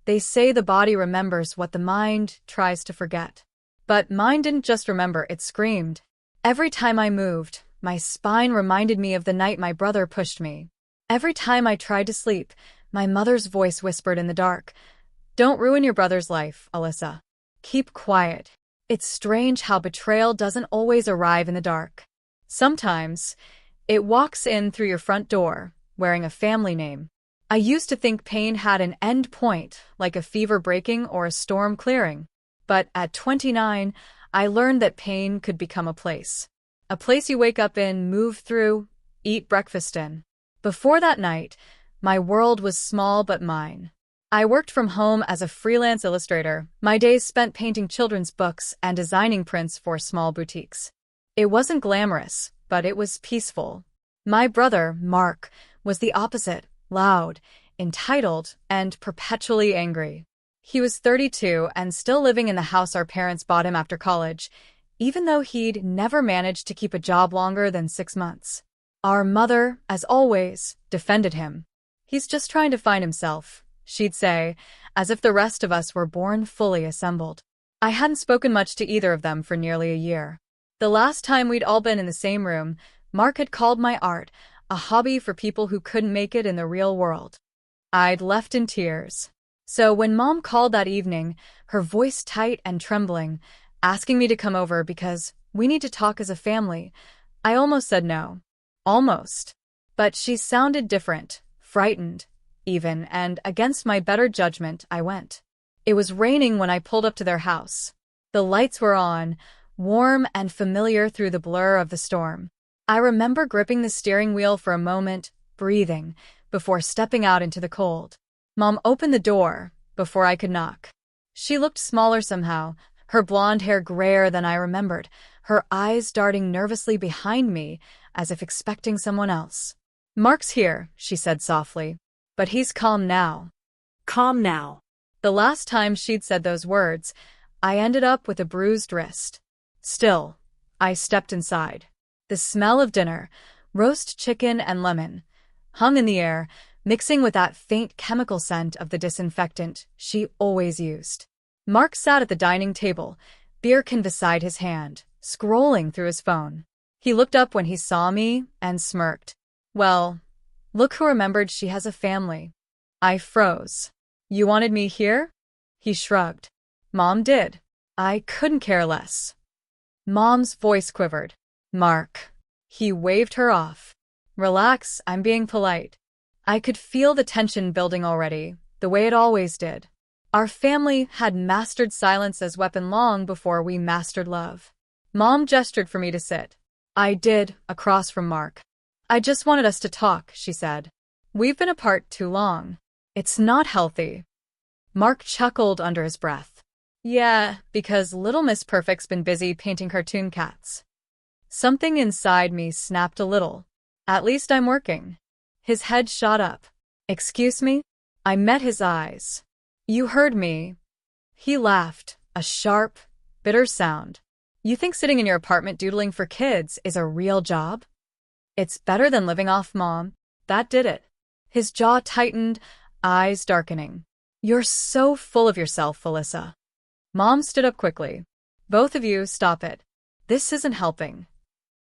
They say the body remembers what the mind tries to forget. But mine didn't just remember, it screamed. Every time I moved, my spine reminded me of the night my brother pushed me. Every time I tried to sleep, my mother's voice whispered in the dark, "Don't ruin your brother's life, Alyssa. Keep quiet." It's strange how betrayal doesn't always arrive in the dark. Sometimes, it walks in through your front door, wearing a family name. I used to think pain had an end point, like a fever breaking or a storm clearing. But at 29, I learned that pain could become a place. A place you wake up in, move through, eat breakfast in. Before that night, my world was small but mine. I worked from home as a freelance illustrator, my days spent painting children's books and designing prints for small boutiques. It wasn't glamorous, but it was peaceful. My brother, Mark, was the opposite, loud, entitled, and perpetually angry. He was 32 and still living in the house our parents bought him after college, even though he'd never managed to keep a job longer than 6 months. Our mother, as always, defended him. "He's just trying to find himself," she'd say, as if the rest of us were born fully assembled. I hadn't spoken much to either of them for nearly a year. The last time we'd all been in the same room, Mark had called my art a hobby for people who couldn't make it in the real world. I'd left in tears. So when Mom called that evening, her voice tight and trembling, asking me to come over because we need to talk as a family, I almost said no. Almost. But she sounded different, frightened, even, and against my better judgment, I went. It was raining when I pulled up to their house. The lights were on, warm and familiar through the blur of the storm. I remember gripping the steering wheel for a moment, breathing, before stepping out into the cold. Mom opened the door before I could knock. She looked smaller somehow, her blonde hair grayer than I remembered, her eyes darting nervously behind me as if expecting someone else. "Mark's here," she said softly, "but he's calm now." Calm now. The last time she'd said those words, I ended up with a bruised wrist. Still, I stepped inside. The smell of dinner, roast chicken and lemon, hung in the air, mixing with that faint chemical scent of the disinfectant she always used. Mark sat at the dining table, beer can beside his hand, scrolling through his phone. He looked up when he saw me and smirked. "Well, look who remembered she has a family." I froze. "You wanted me here?" He shrugged. "Mom did. I couldn't care less." Mom's voice quivered. "Mark." He waved her off. "Relax, I'm being polite." I could feel the tension building already, the way it always did. Our family had mastered silence as weapon long before we mastered love. Mom gestured for me to sit. I did, across from Mark. "I just wanted us to talk," she said. "We've been apart too long. It's not healthy." Mark chuckled under his breath. "Yeah, because Little Miss Perfect's been busy painting cartoon cats." Something inside me snapped a little. At least I'm working. His head shot up. "Excuse me?" I met his eyes. "You heard me." He laughed, a sharp, bitter sound. "You think sitting in your apartment doodling for kids is a real job? It's better than living off Mom. That did it." His jaw tightened, eyes darkening. "You're so full of yourself, Alyssa." Mom stood up quickly. "Both of you, stop it. This isn't helping."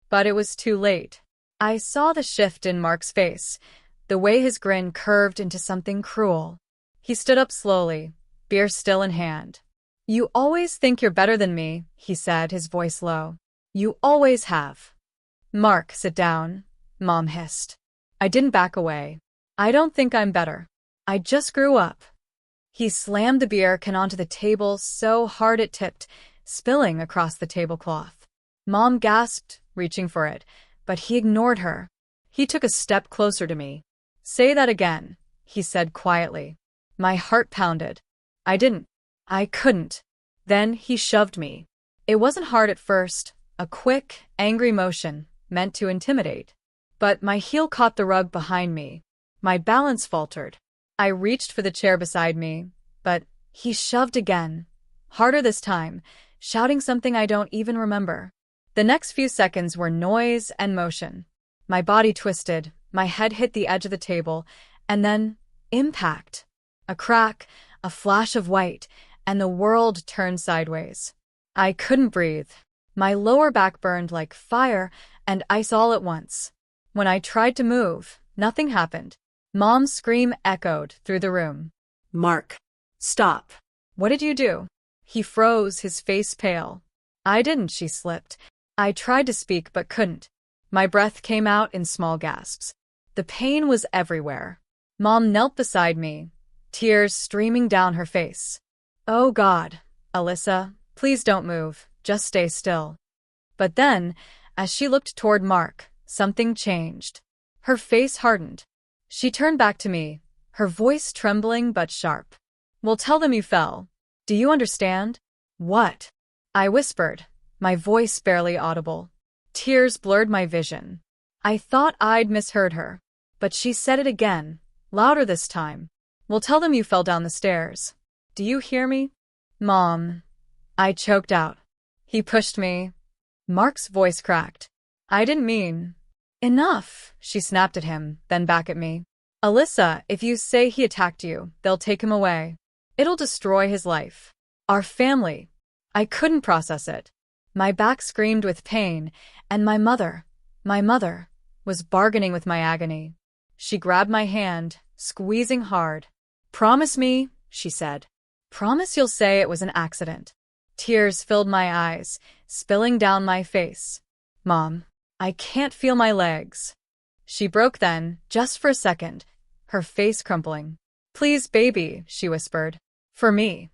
But it was too late. I saw the shift in Mark's face, the way his grin curved into something cruel. He stood up slowly, beer still in hand. "You always think you're better than me," he said, his voice low. "You always have." "Mark, sit down," Mom hissed. I didn't back away. "I don't think I'm better. I just grew up." He slammed the beer can onto the table so hard it tipped, spilling across the tablecloth. Mom gasped, reaching for it, but he ignored her. He took a step closer to me. "Say that again," he said quietly. My heart pounded. I couldn't. Then he shoved me. It wasn't hard at first, a quick, angry motion, meant to intimidate. But my heel caught the rug behind me. My balance faltered. I reached for the chair beside me, but he shoved again, harder this time, shouting something I don't even remember. The next few seconds were noise and motion. My body twisted, my head hit the edge of the table, and then impact. A crack, a flash of white, and the world turned sideways. I couldn't breathe. My lower back burned like fire and ice all at once. When I tried to move, nothing happened. Mom's scream echoed through the room. Mark, stop. What did you do? He froze, his face pale. I didn't, she slipped. I tried to speak but couldn't. My breath came out in small gasps. The pain was everywhere. Mom knelt beside me, tears streaming down her face. Oh God, Alyssa, please don't move, just stay still. But then, as she looked toward Mark, something changed. Her face hardened. She turned back to me, her voice trembling but sharp. Well, tell them you fell. Do you understand? What? I whispered, my voice barely audible. Tears blurred my vision. I thought I'd misheard her, but she said it again, louder this time. Well, tell them you fell down the stairs. Do you hear me? Mom. I choked out. He pushed me. Mark's voice cracked. I didn't mean. Enough, she snapped at him, then back at me. Alyssa, if you say he attacked you, they'll take him away. It'll destroy his life. Our family. I couldn't process it. My back screamed with pain, and my mother, was bargaining with my agony. She grabbed my hand, squeezing hard. Promise me, she said. Promise you'll say it was an accident. Tears filled my eyes, spilling down my face. Mom, I can't feel my legs. She broke then, just for a second, her face crumpling. Please, baby, she whispered. For me.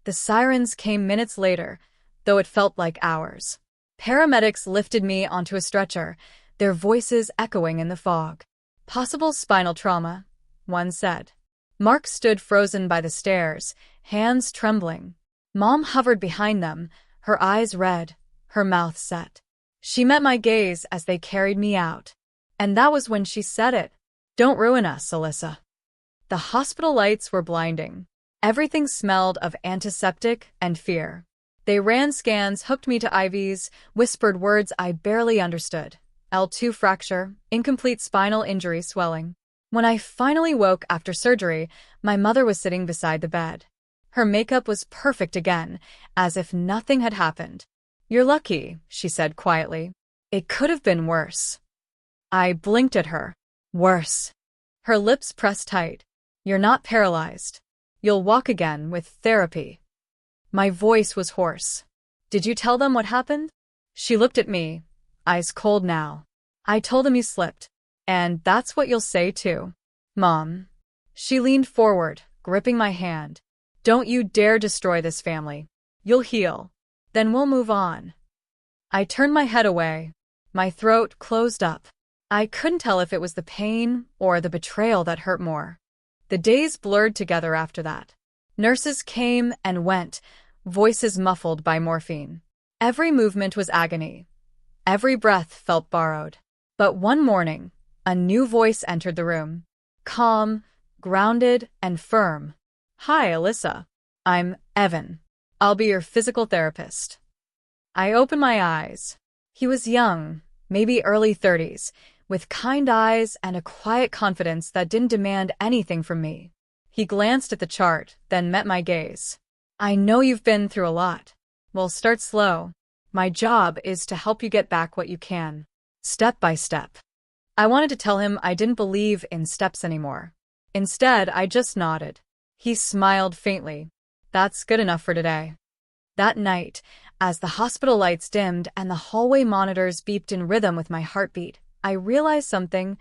The sirens came minutes later, though it felt like hours. Paramedics lifted me onto a stretcher, their voices echoing in the fog. Possible spinal trauma, one said. Mark stood frozen by the stairs, hands trembling. Mom hovered behind them, her eyes red, her mouth set. She met my gaze as they carried me out. And that was when she said it. Don't ruin us, Alyssa. The hospital lights were blinding. Everything smelled of antiseptic and fear. They ran scans, hooked me to IVs, whispered words I barely understood. L2 fracture, incomplete spinal injury swelling. When I finally woke after surgery, my mother was sitting beside the bed. Her makeup was perfect again, as if nothing had happened. You're lucky, she said quietly. It could have been worse. I blinked at her. Worse. Her lips pressed tight. You're not paralyzed. You'll walk again with therapy. My voice was hoarse. Did you tell them what happened? She looked at me, eyes cold now. I told them you slipped. And that's what you'll say too. Mom. She leaned forward, gripping my hand. Don't you dare destroy this family. You'll heal. Then we'll move on. I turned my head away. My throat closed up. I couldn't tell if it was the pain or the betrayal that hurt more. The days blurred together after that. Nurses came and went, voices muffled by morphine. Every movement was agony. Every breath felt borrowed. But one morning, a new voice entered the room. Calm, grounded, and firm. Hi, Alyssa. I'm Evan. I'll be your physical therapist. I opened my eyes. He was young, maybe early 30s, with kind eyes and a quiet confidence that didn't demand anything from me. He glanced at the chart, then met my gaze. I know you've been through a lot. Well, start slow. My job is to help you get back what you can, step by step. I wanted to tell him I didn't believe in steps anymore. Instead, I just nodded. He smiled faintly. That's good enough for today. That night, as the hospital lights dimmed and the hallway monitors beeped in rhythm with my heartbeat, I realized something.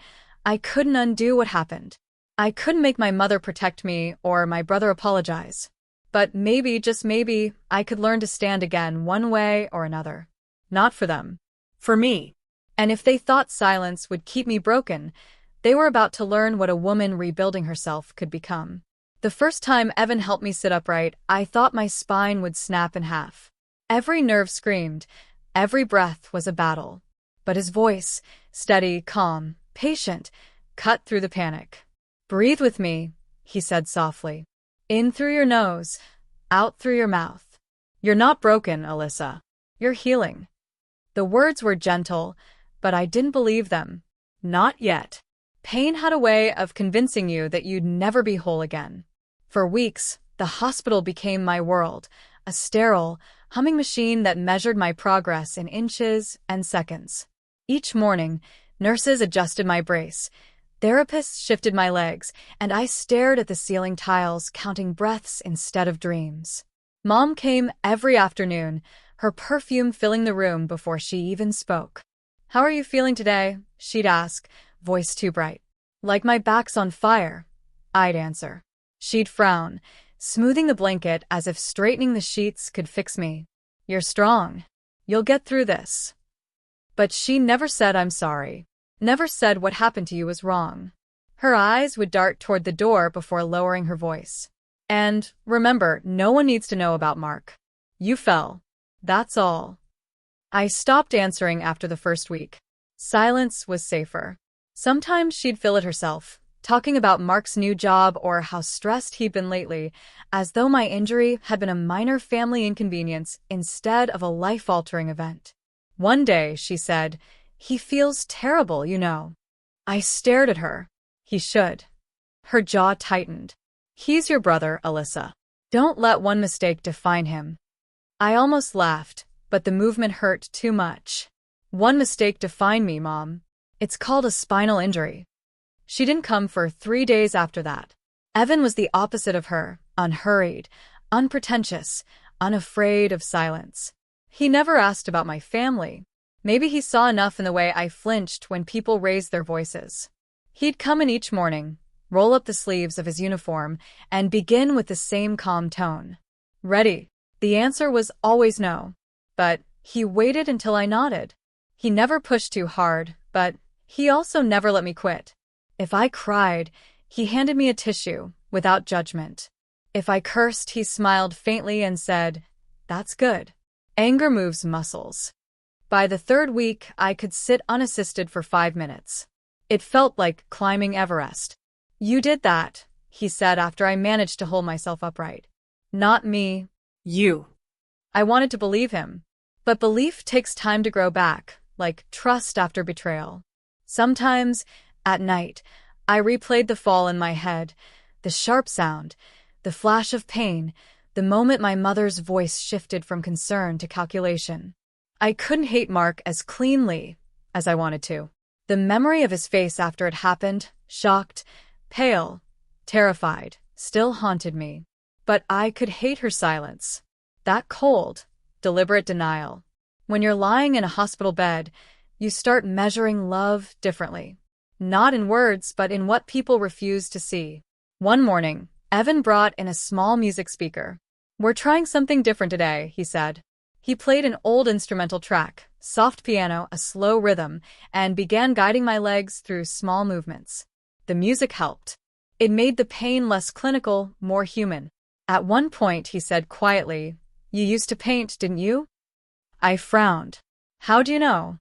I couldn't undo what happened. I couldn't make my mother protect me or my brother apologize. But maybe, just maybe, I could learn to stand again one way or another. Not for them. For me. And if they thought silence would keep me broken, they were about to learn what a woman rebuilding herself could become. The first time Evan helped me sit upright, I thought my spine would snap in half. Every nerve screamed. Every breath was a battle. But his voice, steady, calm, patient, cut through the panic. Breathe with me, he said softly. In through your nose, out through your mouth. You're not broken, Alyssa. You're healing. The words were gentle, but I didn't believe them. Not yet. Pain had a way of convincing you that you'd never be whole again. For weeks, The hospital became my world, a sterile, humming machine that measured my progress in inches and seconds. Each morning, nurses adjusted my brace, therapists shifted my legs, and I stared at the ceiling tiles, counting breaths instead of dreams. Mom came every afternoon, her perfume filling the room before she even spoke. "How are you feeling today?" she'd ask, voice too bright. "Like my back's on fire," I'd answer. She'd frown, smoothing the blanket as if straightening the sheets could fix me. "You're strong. You'll get through this." But she never said I'm sorry. Never said what happened to you was wrong. Her eyes would dart toward the door before lowering her voice. "And remember, no one needs to know about Mark. You fell. That's all." I stopped answering after the first week. Silence was safer. Sometimes she'd fill it herself, talking about Mark's new job or how stressed he'd been lately, as though my injury had been a minor family inconvenience instead of a life-altering event. One day, she said, "He feels terrible, you know." I stared at her. "He should." Her jaw tightened. "He's your brother, Alyssa. Don't let one mistake define him." I almost laughed, but the movement hurt too much. "One mistake defined me, Mom. It's called a spinal injury." She didn't come for 3 days after that. Evan was the opposite of her, unhurried, unpretentious, unafraid of silence. He never asked about my family. Maybe he saw enough in the way I flinched when people raised their voices. He'd come in each morning, roll up the sleeves of his uniform, and begin with the same calm tone. "Ready?" The answer was always no. But he waited until I nodded. He never pushed too hard, but he also never let me quit. If I cried, he handed me a tissue, without judgment. If I cursed, he smiled faintly and said, "That's good." Anger moves muscles. By the third week, I could sit unassisted for 5 minutes. It felt like climbing Everest. "You did that," he said after I managed to hold myself upright. "Not me." You. I wanted to believe him. But belief takes time to grow back, like trust after betrayal. Sometimes, at night, I replayed the fall in my head, the sharp sound, the flash of pain, the moment my mother's voice shifted from concern to calculation. I couldn't hate Mark as cleanly as I wanted to. The memory of his face after it happened, shocked, pale, terrified, still haunted me. But I could hate her silence. That cold, deliberate denial. When you're lying in a hospital bed, you start measuring love differently. Not in words, but in what people refuse to see. One morning, Evan brought in a small music speaker. "We're trying something different today," he said. He played an old instrumental track, soft piano, a slow rhythm, and began guiding my legs through small movements. The music helped. It made the pain less clinical, more human. At one point, he said quietly, "You used to paint, didn't you?" I frowned. "How do you know?"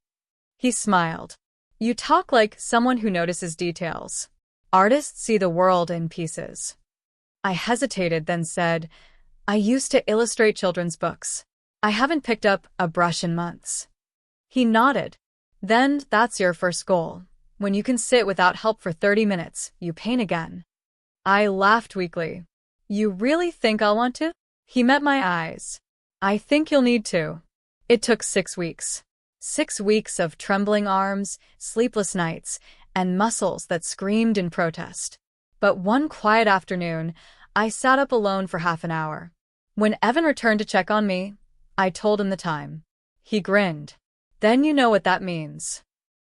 He smiled. "You talk like someone who notices details. Artists see the world in pieces." I hesitated, then said, "I used to illustrate children's books. I haven't picked up a brush in months." He nodded. "Then that's your first goal. When you can sit without help for 30 minutes, you paint again." I laughed weakly. "You really think I'll want to?" He met my eyes. "I think you'll need to." It took 6 weeks. 6 weeks of trembling arms, sleepless nights, and muscles that screamed in protest. But one quiet afternoon, I sat up alone for half an hour. When Evan returned to check on me, I told him the time. He grinned. "Then you know what that means."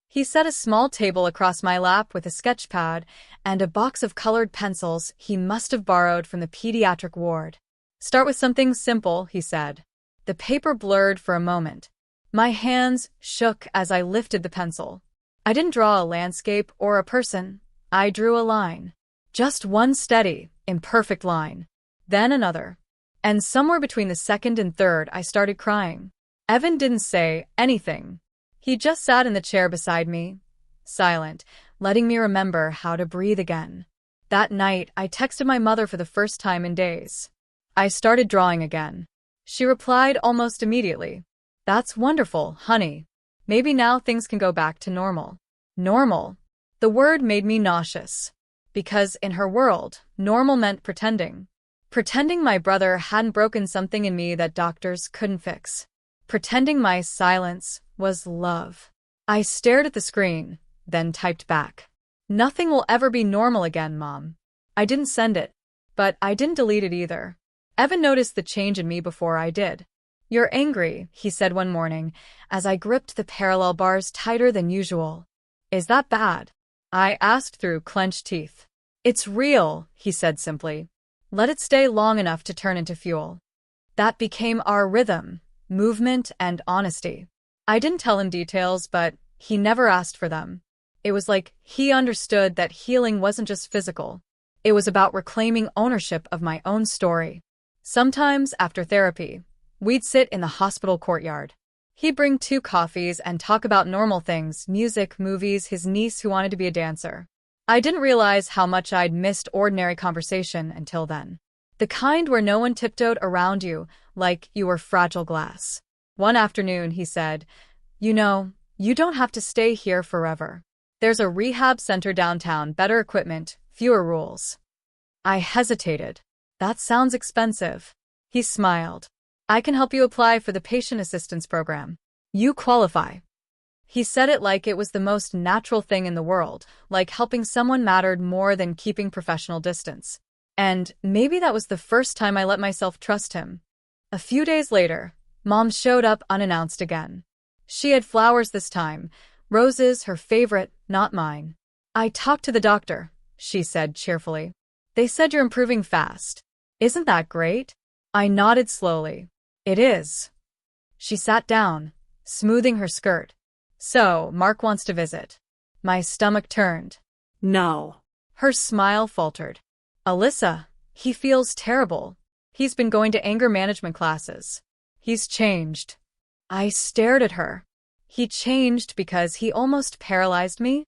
He set a small table across my lap with a sketch pad and a box of colored pencils he must have borrowed from the pediatric ward. "Start with something simple," he said. The paper blurred for a moment. My hands shook as I lifted the pencil. I didn't draw a landscape or a person. I drew a line. Just one steady, imperfect line. Then another. And somewhere between the second and third, I started crying. Evan didn't say anything. He just sat in the chair beside me, silent, letting me remember how to breathe again. That night, I texted my mother for the first time in days. I started drawing again. She replied almost immediately. "That's wonderful, honey. Maybe now things can go back to normal." Normal. The word made me nauseous. Because in her world, normal meant pretending. Pretending my brother hadn't broken something in me that doctors couldn't fix. Pretending my silence was love. I stared at the screen, then typed back. Nothing will ever be normal again, Mom. I didn't send it, but I didn't delete it either. Evan noticed the change in me before I did. You're angry, he said one morning, as I gripped the parallel bars tighter than usual. Is that bad? I asked through clenched teeth. It's real, he said simply. Let it stay long enough to turn into fuel. That became our rhythm, movement and honesty. I didn't tell him details, but he never asked for them. It was like he understood that healing wasn't just physical. It was about reclaiming ownership of my own story. Sometimes, after therapy, we'd sit in the hospital courtyard. He'd bring 2 coffees and talk about normal things, music, movies, his niece who wanted to be a dancer. I didn't realize how much I'd missed ordinary conversation until then. The kind where no one tiptoed around you like you were fragile glass. One afternoon, he said, You don't have to stay here forever. There's a rehab center downtown, better equipment, fewer rules. I hesitated. That sounds expensive. He smiled. I can help you apply for the patient assistance program. You qualify. He said it like it was the most natural thing in the world, like helping someone mattered more than keeping professional distance. And maybe that was the first time I let myself trust him. A few days later, Mom showed up unannounced again. She had flowers this time, roses, her favorite, not mine. I talked to the doctor, she said cheerfully. They said you're improving fast. Isn't that great? I nodded slowly. It is. She sat down, smoothing her skirt. So, Mark wants to visit. My stomach turned. No. Her smile faltered. Alyssa, he feels terrible. He's been going to anger management classes. He's changed. I stared at her. He changed because he almost paralyzed me?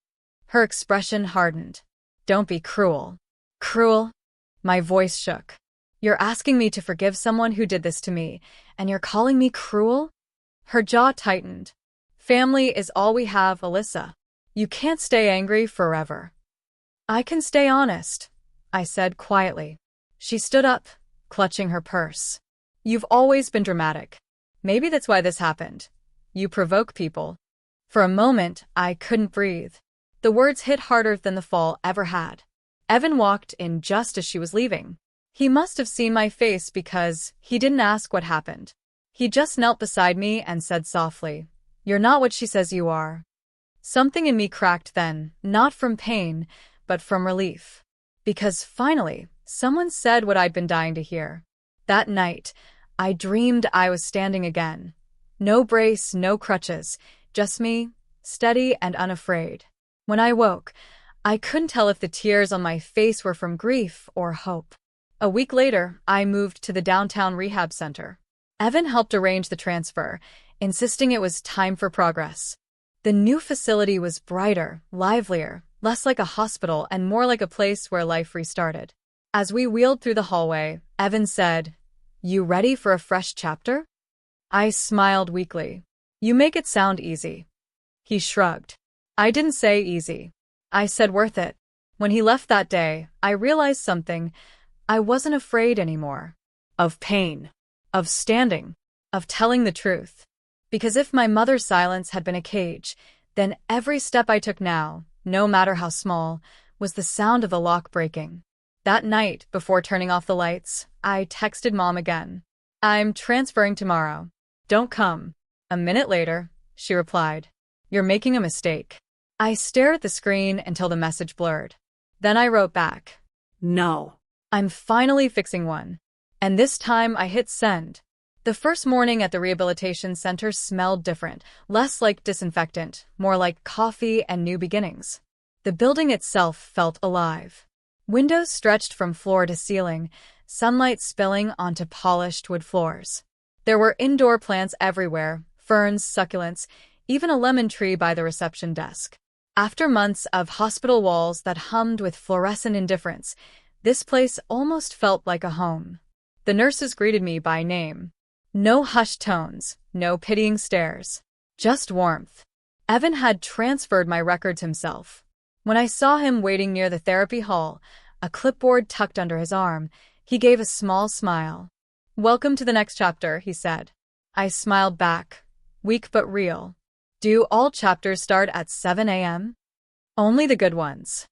Her expression hardened. Don't be cruel. Cruel? My voice shook. You're asking me to forgive someone who did this to me, and you're calling me cruel? Her jaw tightened. Family is all we have, Alyssa. You can't stay angry forever. I can stay honest, I said quietly. She stood up, clutching her purse. You've always been dramatic. Maybe that's why this happened. You provoke people. For a moment, I couldn't breathe. The words hit harder than the fall ever had. Evan walked in just as she was leaving. He must have seen my face because he didn't ask what happened. He just knelt beside me and said softly, You're not what she says you are. Something in me cracked then, not from pain, but from relief. Because finally, someone said what I'd been dying to hear. That night, I dreamed I was standing again. No brace, no crutches, just me, steady and unafraid. When I woke, I couldn't tell if the tears on my face were from grief or hope. A week later, I moved to the downtown rehab center. Evan helped arrange the transfer, insisting it was time for progress. The new facility was brighter, livelier, less like a hospital and more like a place where life restarted. As we wheeled through the hallway, Evan said, You ready for a fresh chapter? I smiled weakly. You make it sound easy. He shrugged. I didn't say easy. I said worth it. When he left that day, I realized something. I wasn't afraid anymore. Of pain. Of standing. Of telling the truth. Because if my mother's silence had been a cage, then every step I took now, no matter how small, was the sound of the lock breaking. That night, before turning off the lights, I texted Mom again. I'm transferring tomorrow. Don't come. A minute later, she replied. You're making a mistake. I stared at the screen until the message blurred. Then I wrote back. No. I'm finally fixing one. And this time I hit send. The first morning at the rehabilitation center smelled different, less like disinfectant, more like coffee and new beginnings. The building itself felt alive. Windows stretched from floor to ceiling, sunlight spilling onto polished wood floors. There were indoor plants everywhere, ferns, succulents, even a lemon tree by the reception desk. After months of hospital walls that hummed with fluorescent indifference, this place almost felt like a home. The nurses greeted me by name. No hushed tones, no pitying stares. Just warmth. Evan had transferred my records himself. When I saw him waiting near the therapy hall, a clipboard tucked under his arm, He gave a small smile. "Welcome to the next chapter," he said. I smiled back, weak but real. "Do all chapters start at 7 a.m.? Only the good ones."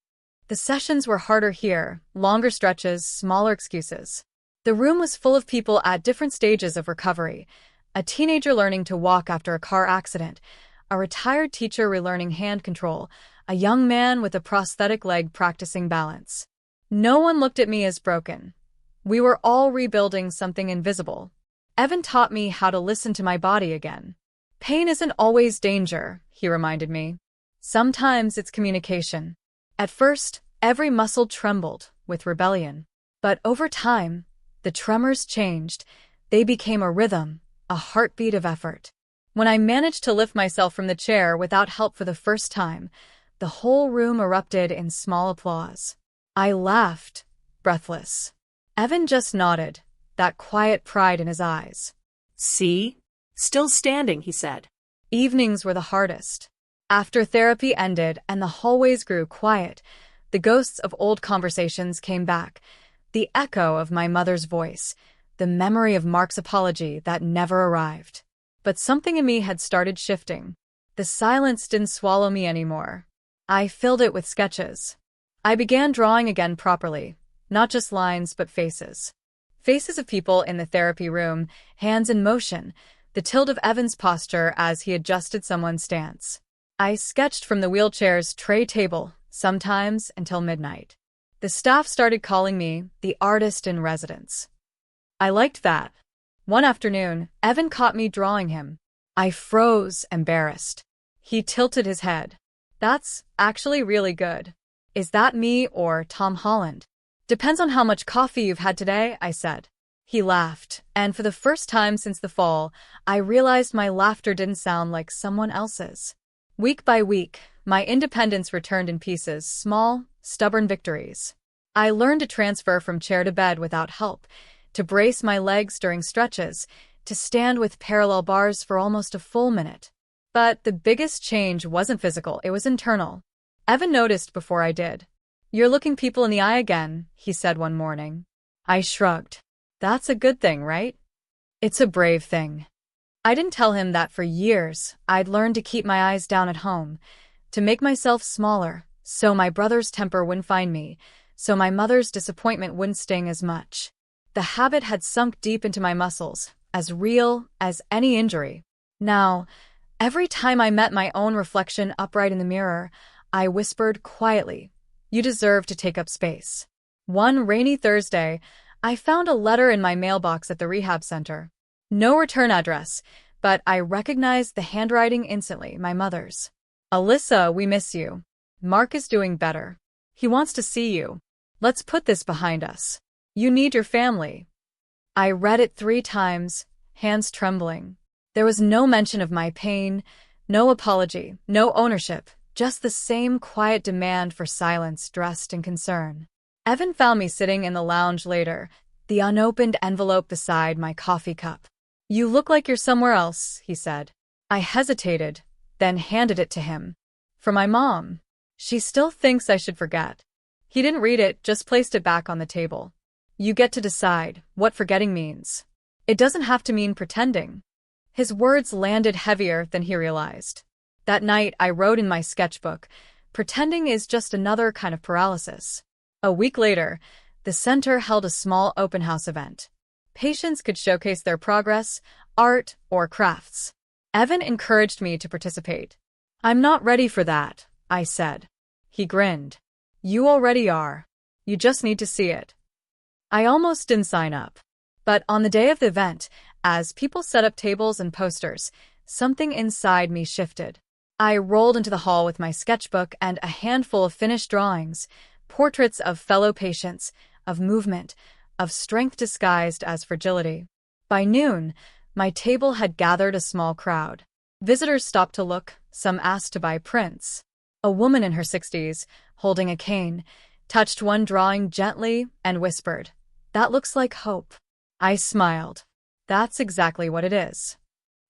The sessions were harder here, longer stretches, smaller excuses. The room was full of people at different stages of recovery. A teenager learning to walk after a car accident, a retired teacher relearning hand control, a young man with a prosthetic leg practicing balance. No one looked at me as broken. We were all rebuilding something invisible. Evan taught me how to listen to my body again. "Pain isn't always danger," he reminded me. "Sometimes it's communication." At first, every muscle trembled with rebellion. But over time, the tremors changed. They became a rhythm, a heartbeat of effort. When I managed to lift myself from the chair without help for the first time, the whole room erupted in small applause. I laughed, breathless. Evan just nodded, that quiet pride in his eyes. "See? Still standing," he said. Evenings were the hardest. After therapy ended and the hallways grew quiet, the ghosts of old conversations came back, the echo of my mother's voice, the memory of Mark's apology that never arrived. But something in me had started shifting. The silence didn't swallow me anymore. I filled it with sketches. I began drawing again properly, not just lines but faces. Faces of people in the therapy room, hands in motion, the tilt of Evan's posture as he adjusted someone's stance. I sketched from the wheelchair's tray table, sometimes until midnight. The staff started calling me the artist in residence. I liked that. One afternoon, Evan caught me drawing him. I froze, embarrassed. He tilted his head. "That's actually really good." "Is that me or Tom Holland?" "Depends on how much coffee you've had today," I said. He laughed, and for the first time since the fall, I realized my laughter didn't sound like someone else's. Week by week, my independence returned in pieces, small, stubborn victories. I learned to transfer from chair to bed without help, to brace my legs during stretches, to stand with parallel bars for almost a full minute. But the biggest change wasn't physical, it was internal. Evan noticed before I did. "You're looking people in the eye again," he said one morning. I shrugged. "That's a good thing, right?" "It's a brave thing." I didn't tell him that for years I'd learned to keep my eyes down at home, to make myself smaller, so my brother's temper wouldn't find me, so my mother's disappointment wouldn't sting as much. The habit had sunk deep into my muscles, as real as any injury. Now, every time I met my own reflection upright in the mirror, I whispered quietly, "You deserve to take up space." One rainy Thursday, I found a letter in my mailbox at the rehab center. No return address, but I recognized the handwriting instantly, my mother's. "Alyssa, we miss you. Mark is doing better. He wants to see you. Let's put this behind us. You need your family." I read it 3 times, hands trembling. There was no mention of my pain, no apology, no ownership, just the same quiet demand for silence dressed in concern. Evan found me sitting in the lounge later, the unopened envelope beside my coffee cup. "You look like you're somewhere else," he said. I hesitated, then handed it to him. "For my mom. She still thinks I should forget." He didn't read it, just placed it back on the table. "You get to decide what forgetting means. It doesn't have to mean pretending." His words landed heavier than he realized. That night, I wrote in my sketchbook, "Pretending is just another kind of paralysis." A week later, the center held a small open house event. Patients could showcase their progress, art, or crafts. Evan encouraged me to participate. "I'm not ready for that," I said. He grinned. "You already are. You just need to see it." I almost didn't sign up. But on the day of the event, as people set up tables and posters, something inside me shifted. I rolled into the hall with my sketchbook and a handful of finished drawings, portraits of fellow patients, of movement, of strength disguised as fragility. By noon, my table had gathered a small crowd. Visitors stopped to look, some asked to buy prints. A woman in her 60s, holding a cane, touched one drawing gently and whispered, "That looks like hope." I smiled. That's exactly what it is.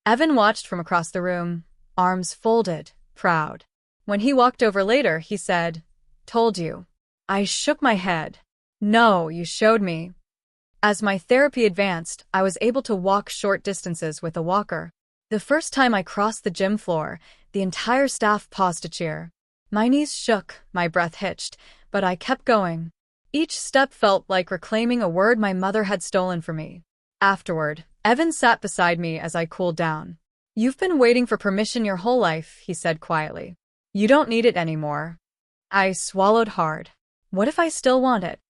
Evan watched from across the room, arms folded, proud. When he walked over later, he said, "Told you." I shook my head. "No, you showed me." As my therapy advanced, I was able to walk short distances with a walker. The first time I crossed the gym floor, the entire staff paused to cheer. My knees shook, my breath hitched, but I kept going. Each step felt like reclaiming a word my mother had stolen from me. Afterward, Evan sat beside me as I cooled down. "You've been waiting for permission your whole life," he said quietly. "You don't need it anymore." I swallowed hard. What if I still want it?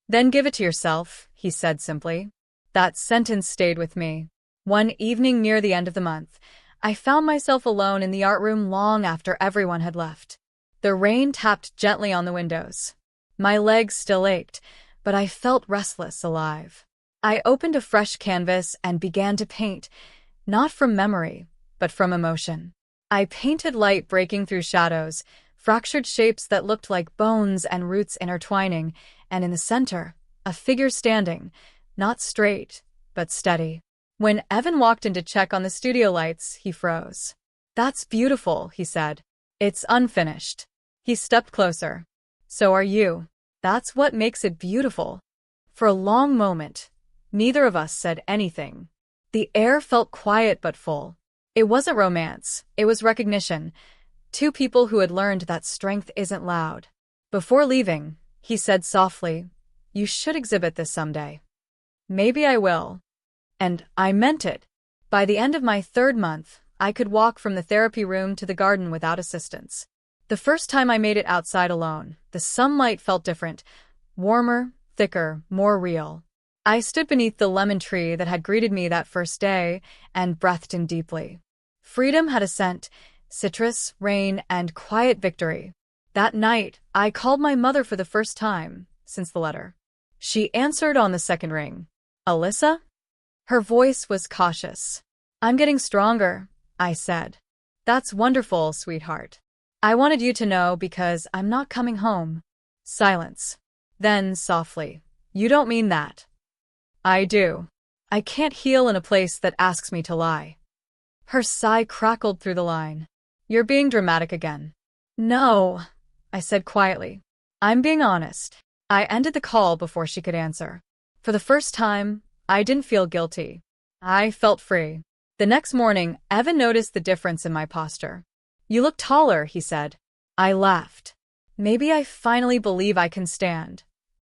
"Then give it to yourself," he said simply. That sentence stayed with me. One evening near the end of the month, I found myself alone in the art room long after everyone had left. The rain tapped gently on the windows. My legs still ached, but I felt restless, alive. I opened a fresh canvas and began to paint, not from memory, but from emotion. I painted light breaking through shadows, fractured shapes that looked like bones and roots intertwining, and in the center, a figure standing, not straight, but steady. When Evan walked in to check on the studio lights, he froze. "That's beautiful," he said. "It's unfinished." He stepped closer. "So are you. That's what makes it beautiful." For a long moment, neither of us said anything. The air felt quiet but full. It wasn't romance, it was recognition. Two people who had learned that strength isn't loud. Before leaving, he said softly, "You should exhibit this someday." "Maybe I will." And I meant it. By the end of my third month, I could walk from the therapy room to the garden without assistance. The first time I made it outside alone, the sunlight felt different, warmer, thicker, more real. I stood beneath the lemon tree that had greeted me that first day and breathed in deeply. Freedom had a scent, citrus, rain, and quiet victory. That night, I called my mother for the first time since the letter. She answered on the second ring. "Alyssa?" Her voice was cautious. "I'm getting stronger," I said. "That's wonderful, sweetheart. I wanted you to know because I'm not coming home." Silence. Then, softly, "You don't mean that." "I do. I can't heal in a place that asks me to lie." Her sigh crackled through the line. "You're being dramatic again." "No," I said quietly. "I'm being honest." I ended the call before she could answer. For the first time, I didn't feel guilty. I felt free. The next morning, Evan noticed the difference in my posture. "You look taller," he said. I laughed. "Maybe I finally believe I can stand."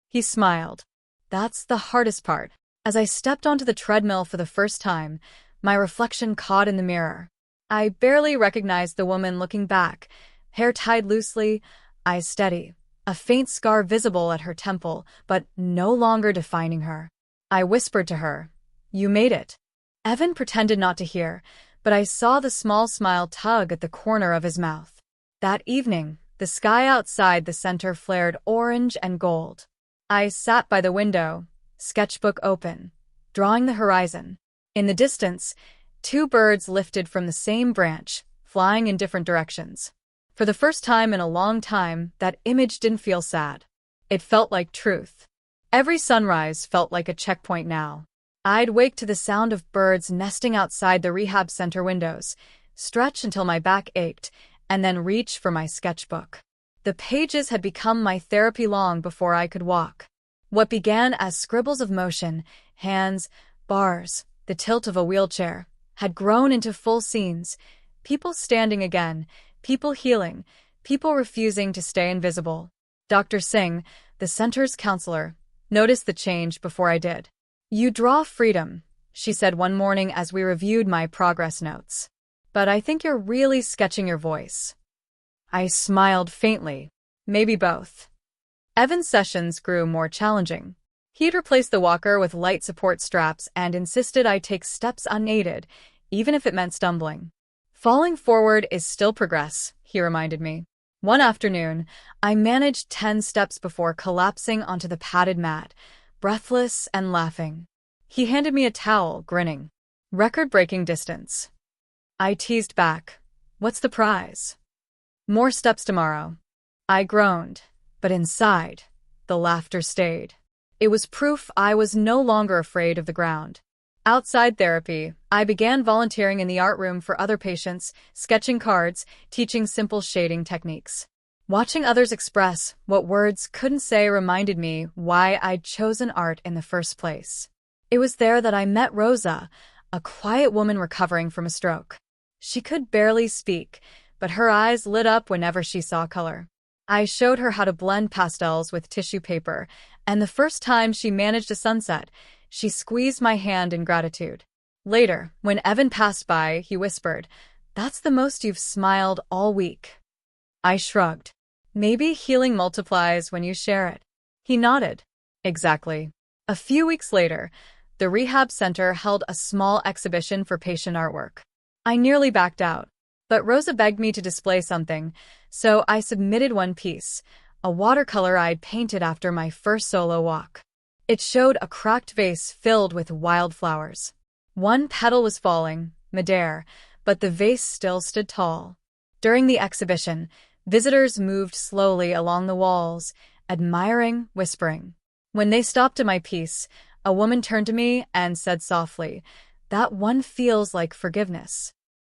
He smiled. "That's the hardest part." As I stepped onto the treadmill for the first time, my reflection caught in the mirror. I barely recognized the woman looking back, hair tied loosely, eyes steady, a faint scar visible at her temple, but no longer defining her. I whispered to her, "You made it." Evan pretended not to hear, but I saw the small smile tug at the corner of his mouth. That evening, the sky outside the center flared orange and gold. I sat by the window, sketchbook open, drawing the horizon. In the distance, two birds lifted from the same branch, flying in different directions. For the first time in a long time, that image didn't feel sad. It felt like truth. Every sunrise felt like a checkpoint now. I'd wake to the sound of birds nesting outside the rehab center windows, stretch until my back ached, and then reach for my sketchbook. The pages had become my therapy long before I could walk. What began as scribbles of motion, hands, bars, the tilt of a wheelchair, had grown into full scenes, people standing again, people healing, people refusing to stay invisible. Dr. Singh, the center's counselor, noticed the change before I did. "You draw freedom," she said one morning as we reviewed my progress notes. "But I think you're really sketching your voice." I smiled faintly. Maybe both. Evan's sessions grew more challenging. He'd replace the walker with light support straps and insisted I take steps unaided, even if it meant stumbling. "Falling forward is still progress," he reminded me. One afternoon, I managed 10 steps before collapsing onto the padded mat, breathless and laughing. He handed me a towel, grinning. "Record-breaking distance." I teased back, "What's the prize?" "More steps tomorrow." I groaned, but inside, the laughter stayed. It was proof I was no longer afraid of the ground. Outside therapy, I began volunteering in the art room for other patients, sketching cards, teaching simple shading techniques. Watching others express what words couldn't say reminded me why I'd chosen art in the first place. It was there that I met Rosa, a quiet woman recovering from a stroke. She could barely speak, but her eyes lit up whenever she saw color. I showed her how to blend pastels with tissue paper, and the first time she managed a sunset, she squeezed my hand in gratitude. Later, when Evan passed by, he whispered, "That's the most you've smiled all week." I shrugged. Maybe healing multiplies when you share it. He nodded. Exactly. A few weeks later, the rehab center held a small exhibition for patient artwork. I nearly backed out, but Rosa begged me to display something, so I submitted one piece, a watercolor I'd painted after my first solo walk. It showed a cracked vase filled with wildflowers. One petal was falling, midair, but the vase still stood tall. During the exhibition, visitors moved slowly along the walls, admiring, whispering. When they stopped at my piece, a woman turned to me and said softly, "That one feels like forgiveness."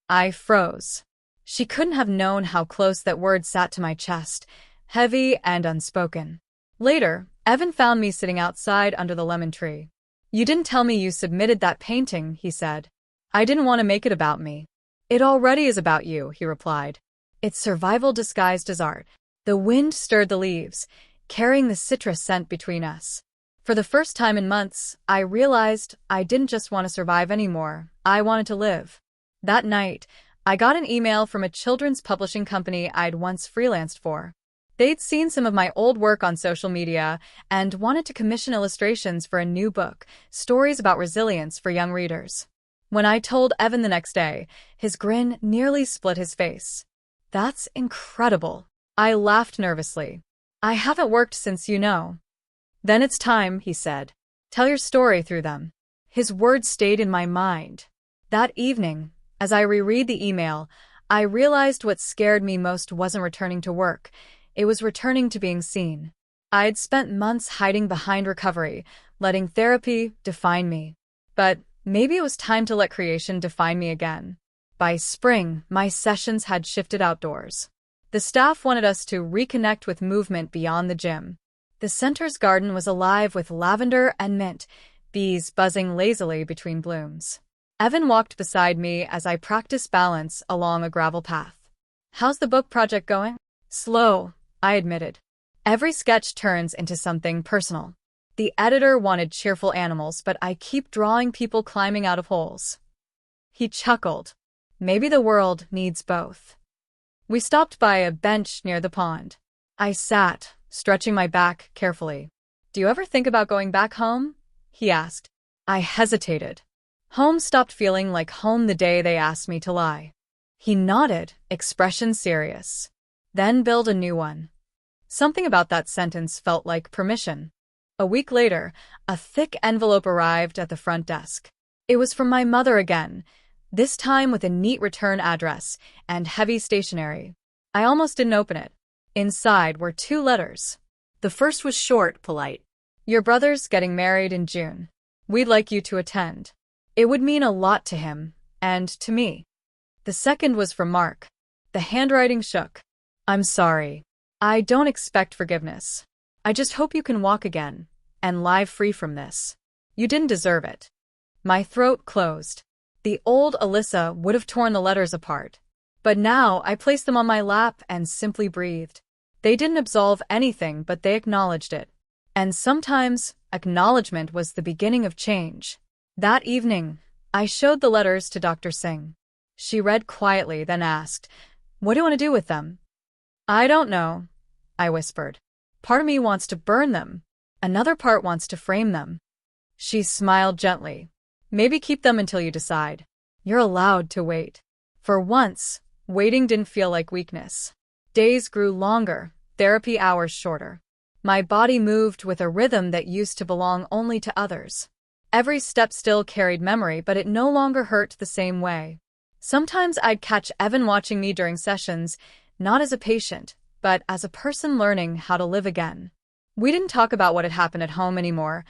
I froze. She couldn't have known how close that word sat to my chest, heavy and unspoken. Later, Evan found me sitting outside under the lemon tree. "You didn't tell me you submitted that painting," he said. "I didn't want to make it about me." "It already is about you," he replied. "It's survival disguised as art." The wind stirred the leaves, carrying the citrus scent between us. For the first time in months, I realized I didn't just want to survive anymore, I wanted to live. That night, I got an email from a children's publishing company I'd once freelanced for. They'd seen some of my old work on social media and wanted to commission illustrations for a new book, stories about resilience for young readers. When I told Evan the next day, his grin nearly split his face. "That's incredible." I laughed nervously. "I haven't worked since, you know." "Then it's time," he said. "Tell your story through them." His words stayed in my mind. That evening, as I reread the email, I realized what scared me most wasn't returning to work. It was returning to being seen. I'd spent months hiding behind recovery, letting therapy define me. But maybe it was time to let creation define me again. By spring, my sessions had shifted outdoors. The staff wanted us to reconnect with movement beyond the gym. The center's garden was alive with lavender and mint, bees buzzing lazily between blooms. Evan walked beside me as I practiced balance along a gravel path. "How's the book project going?" "Slow," I admitted. "Every sketch turns into something personal. The editor wanted cheerful animals, but I keep drawing people climbing out of holes." He chuckled. "Maybe the world needs both." We stopped by a bench near the pond. I sat, stretching my back carefully. "Do you ever think about going back home?" he asked. I hesitated. Home stopped feeling like home the day they asked me to lie. He nodded, expression serious. "Then build a new one." Something about that sentence felt like permission. A week later, a thick envelope arrived at the front desk. It was from my mother again, this time with a neat return address and heavy stationery. I almost didn't open it. Inside were 2 letters. The first was short, polite. "Your brother's getting married in June. We'd like you to attend. It would mean a lot to him, and to me." The second was from Mark. The handwriting shook. "I'm sorry. I don't expect forgiveness. I just hope you can walk again, and live free from this. You didn't deserve it." My throat closed. The old Alyssa would have torn the letters apart. But now I placed them on my lap and simply breathed. They didn't absolve anything, but they acknowledged it. And sometimes, acknowledgement was the beginning of change. That evening, I showed the letters to Dr. Singh. She read quietly, then asked, "What do you want to do with them?" "I don't know," I whispered. "Part of me wants to burn them. Another part wants to frame them." She smiled gently. "Maybe keep them until you decide. You're allowed to wait." For once, waiting didn't feel like weakness. Days grew longer, therapy hours shorter. My body moved with a rhythm that used to belong only to others. Every step still carried memory, but it no longer hurt the same way. Sometimes I'd catch Evan watching me during sessions, not as a patient, but as a person learning how to live again. We didn't talk about what had happened at home anymore.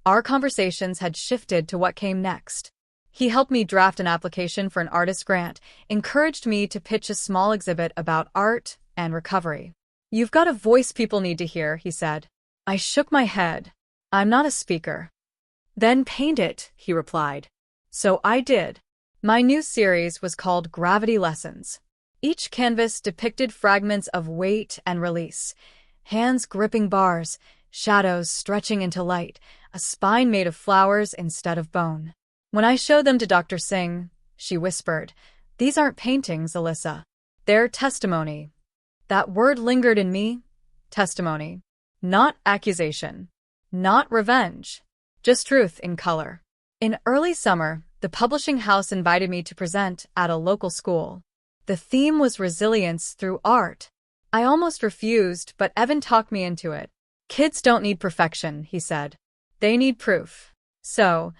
Our conversations had shifted to what came next. He helped me draft an application for an artist grant, encouraged me to pitch a small exhibit about art and recovery. "You've got a voice people need to hear," he said. I shook my head. "I'm not a speaker." Then paint it, he replied. So I did. My new series was called Gravity Lessons. Each canvas depicted fragments of weight and release, hands gripping bars, shadows stretching into light, a spine made of flowers instead of bone. When I showed them to Dr. Singh, she whispered, "These aren't paintings, Alyssa. They're testimony." That word lingered in me. Testimony. Not accusation. Not revenge. Just truth in color. In early summer, the publishing house invited me to present at a local school. The theme was resilience through art. I almost refused, but Evan talked me into it. Kids don't need perfection, he said. They need proof. So,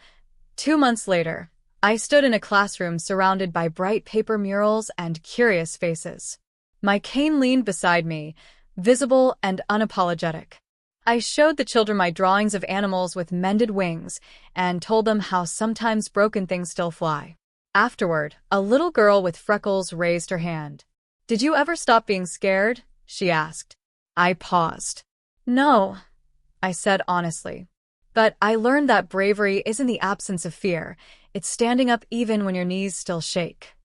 2 months later, I stood in a classroom surrounded by bright paper murals and curious faces. My cane leaned beside me, visible and unapologetic. I showed the children my drawings of animals with mended wings and told them how sometimes broken things still fly. Afterward, a little girl with freckles raised her hand. "Did you ever stop being scared?" she asked. I paused. "No," I said honestly. But I learned that bravery isn't the absence of fear. It's standing up even when your knees still shake.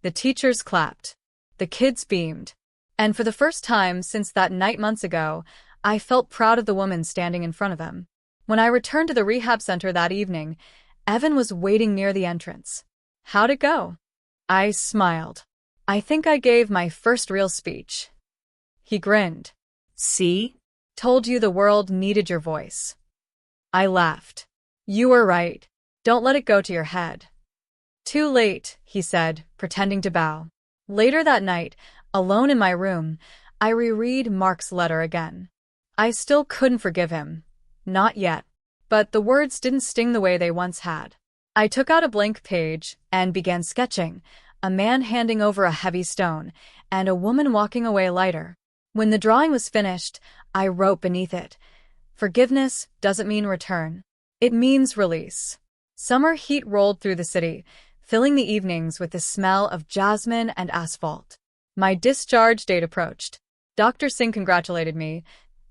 The teachers clapped. The kids beamed. And for the first time since that night months ago, I felt proud of the woman standing in front of them. When I returned to the rehab center that evening, Evan was waiting near the entrance. "How'd it go?" I smiled. "I think I gave my first real speech." He grinned. See? "Told you the world needed your voice." I laughed. "You were right. Don't let it go to your head." "Too late," he said, pretending to bow. Later that night, alone in my room, I reread Mark's letter again. I still couldn't forgive him. Not yet. But the words didn't sting the way they once had. I took out a blank page and began sketching, a man handing over a heavy stone, and a woman walking away lighter. When the drawing was finished, I wrote beneath it, "Forgiveness doesn't mean return. It means release." Summer heat rolled through the city, filling the evenings with the smell of jasmine and asphalt. My discharge date approached. Dr. Singh congratulated me,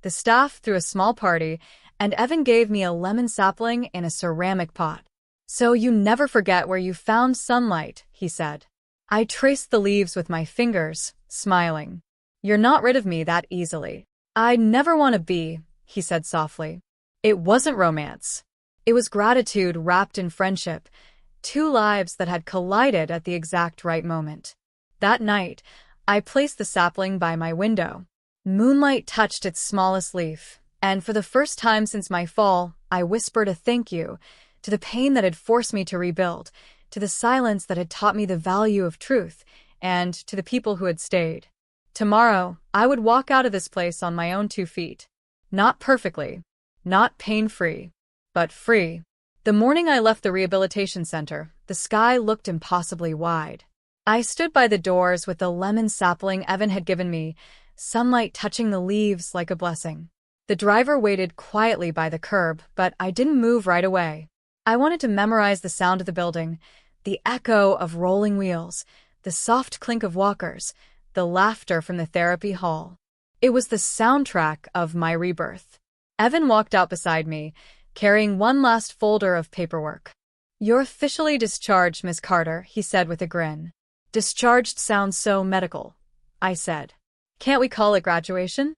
the staff threw a small party, and Evan gave me a lemon sapling in a ceramic pot. "So you never forget where you found sunlight," he said. I traced the leaves with my fingers, smiling. "You're not rid of me that easily." "I'd never want to be," he said softly. It wasn't romance. It was gratitude wrapped in friendship, two lives that had collided at the exact right moment. That night, I placed the sapling by my window. Moonlight touched its smallest leaf, and for the first time since my fall, I whispered a thank you to the pain that had forced me to rebuild, to the silence that had taught me the value of truth, and to the people who had stayed. Tomorrow, I would walk out of this place on my own 2 feet. Not perfectly, not pain-free, but free. The morning I left the rehabilitation center, the sky looked impossibly wide. I stood by the doors with the lemon sapling Evan had given me, sunlight touching the leaves like a blessing. The driver waited quietly by the curb, but I didn't move right away. I wanted to memorize the sound of the building, the echo of rolling wheels, the soft clink of walkers, the laughter from the therapy hall. It was the soundtrack of my rebirth. Evan walked out beside me, carrying one last folder of paperwork. "You're officially discharged, Miss Carter," he said with a grin. "Discharged sounds so medical," I said. "Can't we call it graduation?"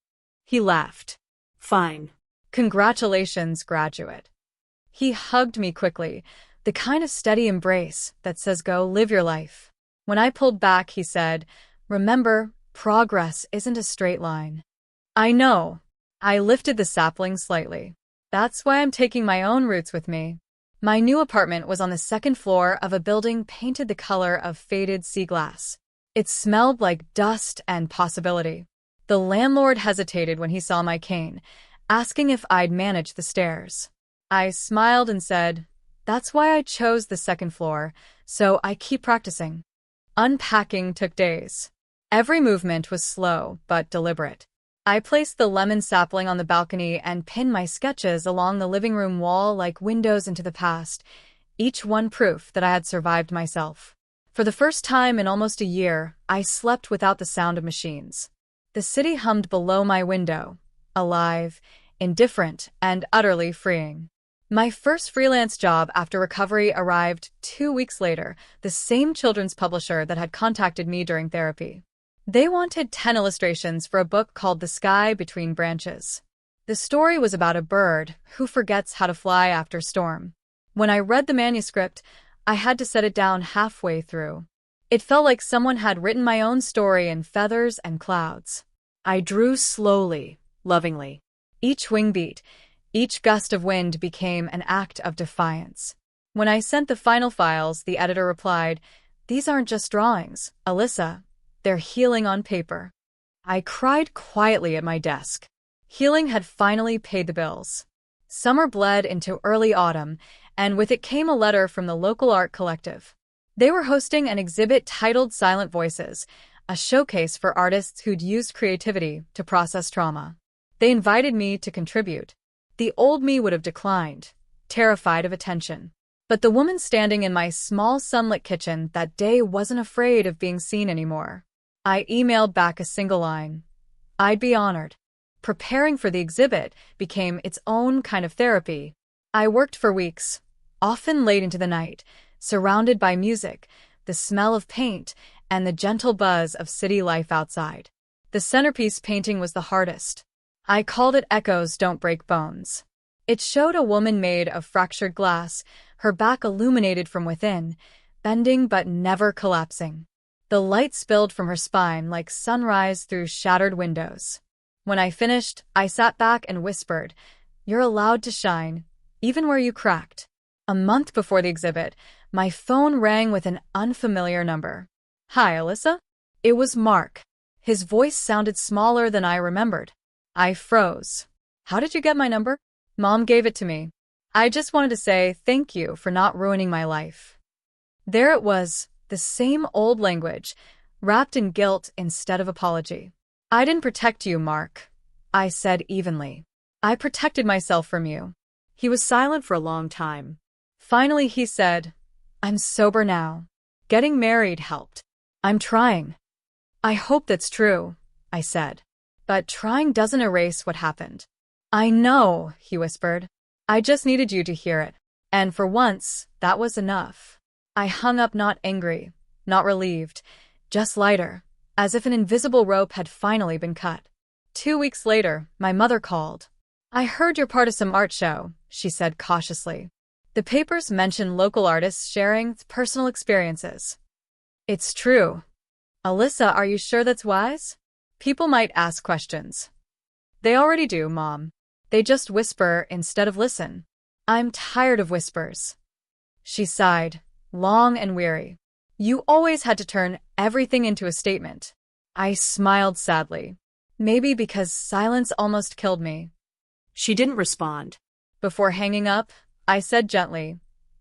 He laughed. Fine. "Congratulations, graduate." He hugged me quickly, the kind of steady embrace that says go live your life. When I pulled back, he said, "Remember, progress isn't a straight line." "I know." I lifted the sapling slightly. "That's why I'm taking my own roots with me." My new apartment was on the 2nd floor of a building painted the color of faded sea glass. It smelled like dust and possibility. The landlord hesitated when he saw my cane, asking if I'd manage the stairs. I smiled and said, "That's why I chose the 2nd floor, so I keep practicing." Unpacking took days. Every movement was slow but deliberate. I placed the lemon sapling on the balcony and pinned my sketches along the living room wall like windows into the past, each one proof that I had survived myself. For the first time in almost a year, I slept without the sound of machines. The city hummed below my window, alive, indifferent, and utterly freeing. My first freelance job after recovery arrived 2 weeks later, the same children's publisher that had contacted me during therapy. They wanted 10 illustrations for a book called The Sky Between Branches. The story was about a bird who forgets how to fly after storm. When I read the manuscript, I had to set it down halfway through. It felt like someone had written my own story in feathers and clouds. I drew slowly, lovingly. Each wing beat, each gust of wind became an act of defiance. When I sent the final files, the editor replied, "These aren't just drawings, Alyssa. They're healing on paper." I cried quietly at my desk. Healing had finally paid the bills. Summer bled into early autumn, and with it came a letter from the local art collective. They were hosting an exhibit titled Silent Voices, a showcase for artists who'd used creativity to process trauma. They invited me to contribute. The old me would have declined, terrified of attention. But the woman standing in my small sunlit kitchen that day wasn't afraid of being seen anymore. I emailed back a single line. I'd be honored. Preparing for the exhibit became its own kind of therapy. I worked for weeks, often late into the night, surrounded by music, the smell of paint, and the gentle buzz of city life outside. The centerpiece painting was the hardest. I called it Echoes Don't Break Bones. It showed a woman made of fractured glass, her back illuminated from within, bending but never collapsing. The light spilled from her spine like sunrise through shattered windows. When I finished, I sat back and whispered, "You're allowed to shine, even where you cracked." A month before the exhibit, my phone rang with an unfamiliar number. "Hi, Alyssa?" It was Mark. His voice sounded smaller than I remembered. I froze. "How did you get my number?" "Mom gave it to me. I just wanted to say thank you for not ruining my life." There it was, the same old language, wrapped in guilt instead of apology. "I didn't protect you, Mark," I said evenly. "I protected myself from you." He was silent for a long time. Finally, he said, "I'm sober now. Getting married helped. I'm trying." "I hope that's true," I said. "But trying doesn't erase what happened." "I know," he whispered. "I just needed you to hear it. And for once, that was enough." I hung up not angry, not relieved, just lighter, as if an invisible rope had finally been cut. 2 weeks later, my mother called. "I heard you're part of some art show," she said cautiously. "The papers mention local artists sharing personal experiences." "It's true." "Alyssa, are you sure that's wise? People might ask questions." "They already do, Mom. They just whisper instead of listen." "I'm tired of whispers." She sighed, long and weary. "You always had to turn everything into a statement." I smiled sadly. Maybe because silence almost killed me. She didn't respond. Before hanging up, I said gently,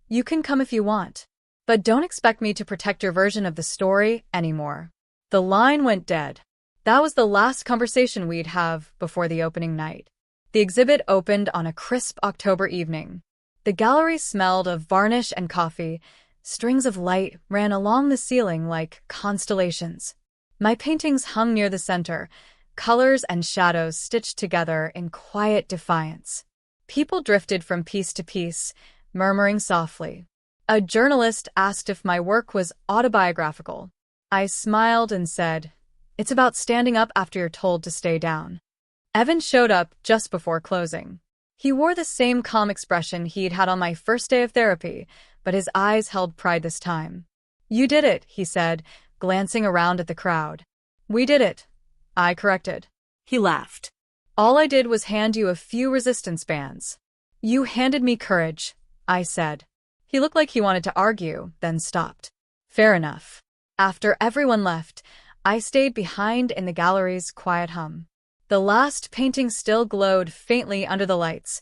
"You can come if you want, but don't expect me to protect your version of the story anymore." The line went dead. That was the last conversation we'd have before the opening night. The exhibit opened on a crisp October evening. The gallery smelled of varnish and coffee. Strings of light ran along the ceiling like constellations. My paintings hung near the center, colors and shadows stitched together in quiet defiance. People drifted from piece to piece, murmuring softly. A journalist asked if my work was autobiographical. I smiled and said, "It's about standing up after you're told to stay down." Evan showed up just before closing. He wore the same calm expression he'd had on my first day of therapy, but his eyes held pride this time. "You did it," he said, glancing around at the crowd. "We did it," I corrected. He laughed. "All I did was hand you a few resistance bands." "You handed me courage," I said. He looked like he wanted to argue, then stopped. "Fair enough." After everyone left, I stayed behind in the gallery's quiet hum. The last painting still glowed faintly under the lights.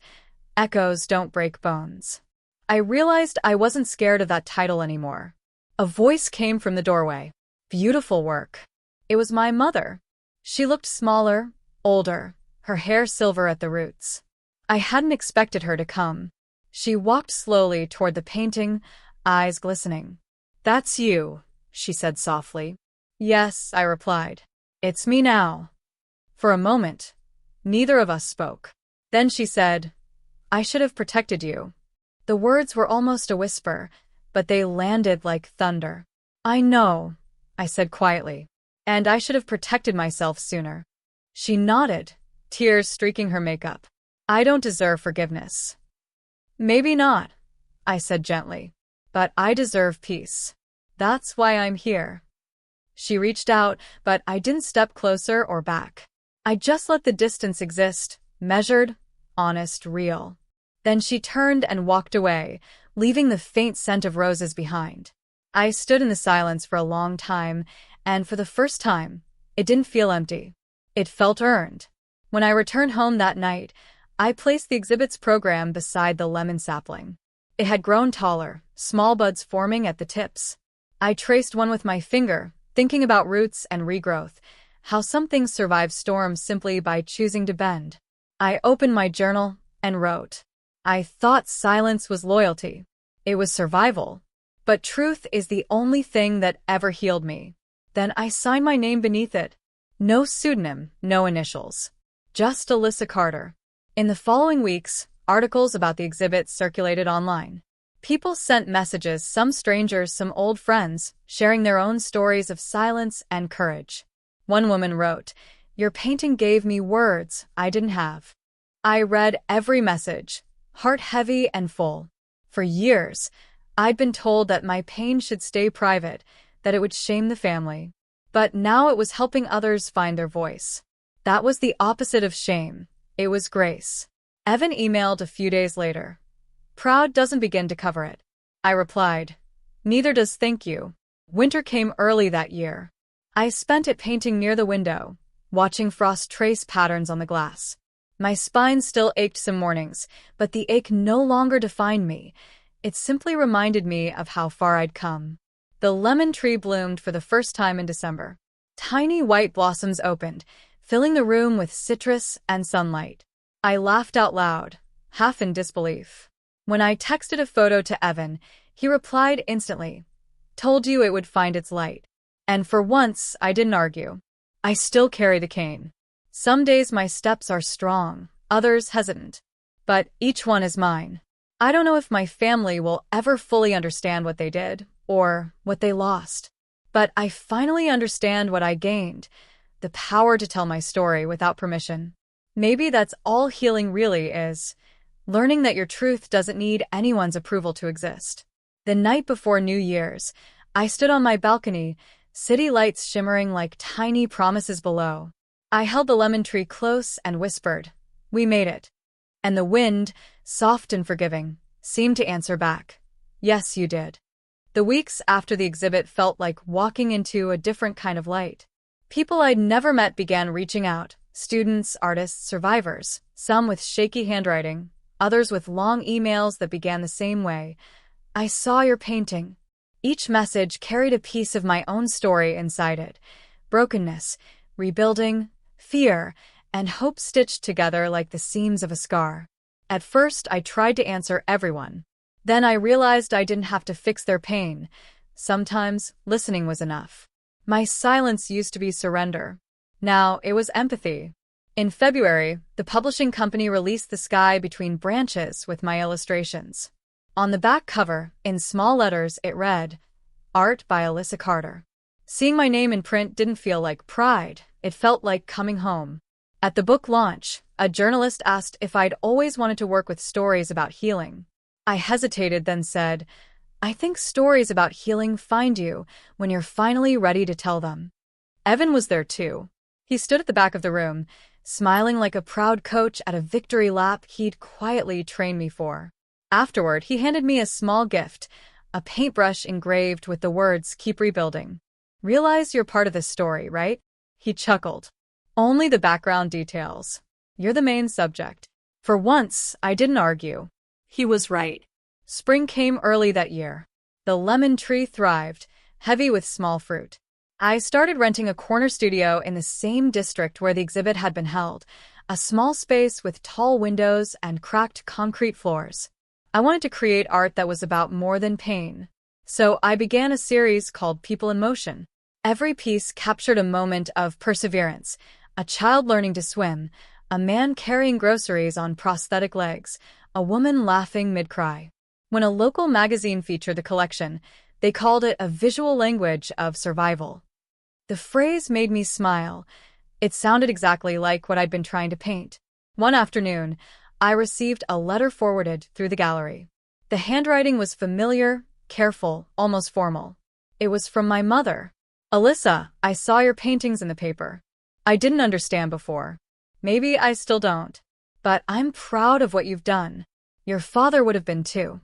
Echoes Don't Break Bones. I realized I wasn't scared of that title anymore. A voice came from the doorway. "Beautiful work." It was my mother. She looked smaller, older, her hair silver at the roots. I hadn't expected her to come. She walked slowly toward the painting, eyes glistening. "That's you," she said softly. "Yes," I replied. "It's me now." For a moment, neither of us spoke. Then she said, "I should have protected you, The words were almost a whisper, but they landed like thunder. "I know," I said quietly, "and I should have protected myself sooner." She nodded, tears streaking her makeup. "I don't deserve forgiveness." "Maybe not," I said gently, "but I deserve peace. That's why I'm here." She reached out, but I didn't step closer or back. I just let the distance exist, measured, honest, real. Then she turned and walked away, leaving the faint scent of roses behind. I stood in the silence for a long time, and for the first time, it didn't feel empty. It felt earned. When I returned home that night, I placed the exhibit's program beside the lemon sapling. It had grown taller, small buds forming at the tips. I traced one with my finger, thinking about roots and regrowth, how some things survive storms simply by choosing to bend. I opened my journal and wrote. I thought silence was loyalty. It was survival. But truth is the only thing that ever healed me. Then I signed my name beneath it. No pseudonym, no initials. Just Alyssa Carter. In the following weeks, articles about the exhibit circulated online. People sent messages, some strangers, some old friends, sharing their own stories of silence and courage. One woman wrote, "Your painting gave me words I didn't have." I read every message, heart heavy and full. For years, I'd been told that my pain should stay private, that it would shame the family. But now it was helping others find their voice. That was the opposite of shame. It was grace. Evan emailed a few days later. "Proud doesn't begin to cover it." I replied, "Neither does thank you." Winter came early that year. I spent it painting near the window, watching frost trace patterns on the glass. My spine still ached some mornings, but the ache no longer defined me. It simply reminded me of how far I'd come. The lemon tree bloomed for the first time in December. Tiny white blossoms opened, filling the room with citrus and sunlight. I laughed out loud, half in disbelief. When I texted a photo to Evan, he replied instantly, "Told you it would find its light." And for once, I didn't argue. I still carry the cane. Some days my steps are strong, others hesitant. But each one is mine. I don't know if my family will ever fully understand what they did, or what they lost. But I finally understand what I gained, the power to tell my story without permission. Maybe that's all healing really is, learning that your truth doesn't need anyone's approval to exist. The night before New Year's, I stood on my balcony, city lights shimmering like tiny promises below. I held the lemon tree close and whispered, "We made it." And the wind, soft and forgiving, seemed to answer back, "Yes, you did." The weeks after the exhibit felt like walking into a different kind of light. People I'd never met began reaching out, students, artists, survivors, some with shaky handwriting, others with long emails that began the same way. "I saw your painting." Each message carried a piece of my own story inside it. Brokenness, rebuilding, fear, and hope stitched together like the seams of a scar. At first, I tried to answer everyone. Then I realized I didn't have to fix their pain. Sometimes, listening was enough. My silence used to be surrender. Now, it was empathy. In February, the publishing company released The Sky Between Branches with my illustrations. On the back cover, in small letters, it read, "Art by Alyssa Carter." Seeing my name in print didn't feel like pride, it felt like coming home. At the book launch, a journalist asked if I'd always wanted to work with stories about healing. I hesitated, then said, "I think stories about healing find you when you're finally ready to tell them." Evan was there too. He stood at the back of the room, smiling like a proud coach at a victory lap he'd quietly trained me for. Afterward, he handed me a small gift, a paintbrush engraved with the words, "Keep rebuilding." "Realize you're part of this story, right?" He chuckled. "Only the background details. You're the main subject." For once, I didn't argue. He was right. Spring came early that year. The lemon tree thrived, heavy with small fruit. I started renting a corner studio in the same district where the exhibit had been held, a small space with tall windows and cracked concrete floors. I wanted to create art that was about more than pain. So I began a series called People in Motion. Every piece captured a moment of perseverance, a child learning to swim, a man carrying groceries on prosthetic legs, a woman laughing mid-cry. When a local magazine featured the collection, they called it a visual language of survival. The phrase made me smile. It sounded exactly like what I'd been trying to paint. One afternoon, I received a letter forwarded through the gallery. The handwriting was familiar, careful, almost formal. It was from my mother. "Alyssa, I saw your paintings in the paper. I didn't understand before. Maybe I still don't. But I'm proud of what you've done. Your father would have been too."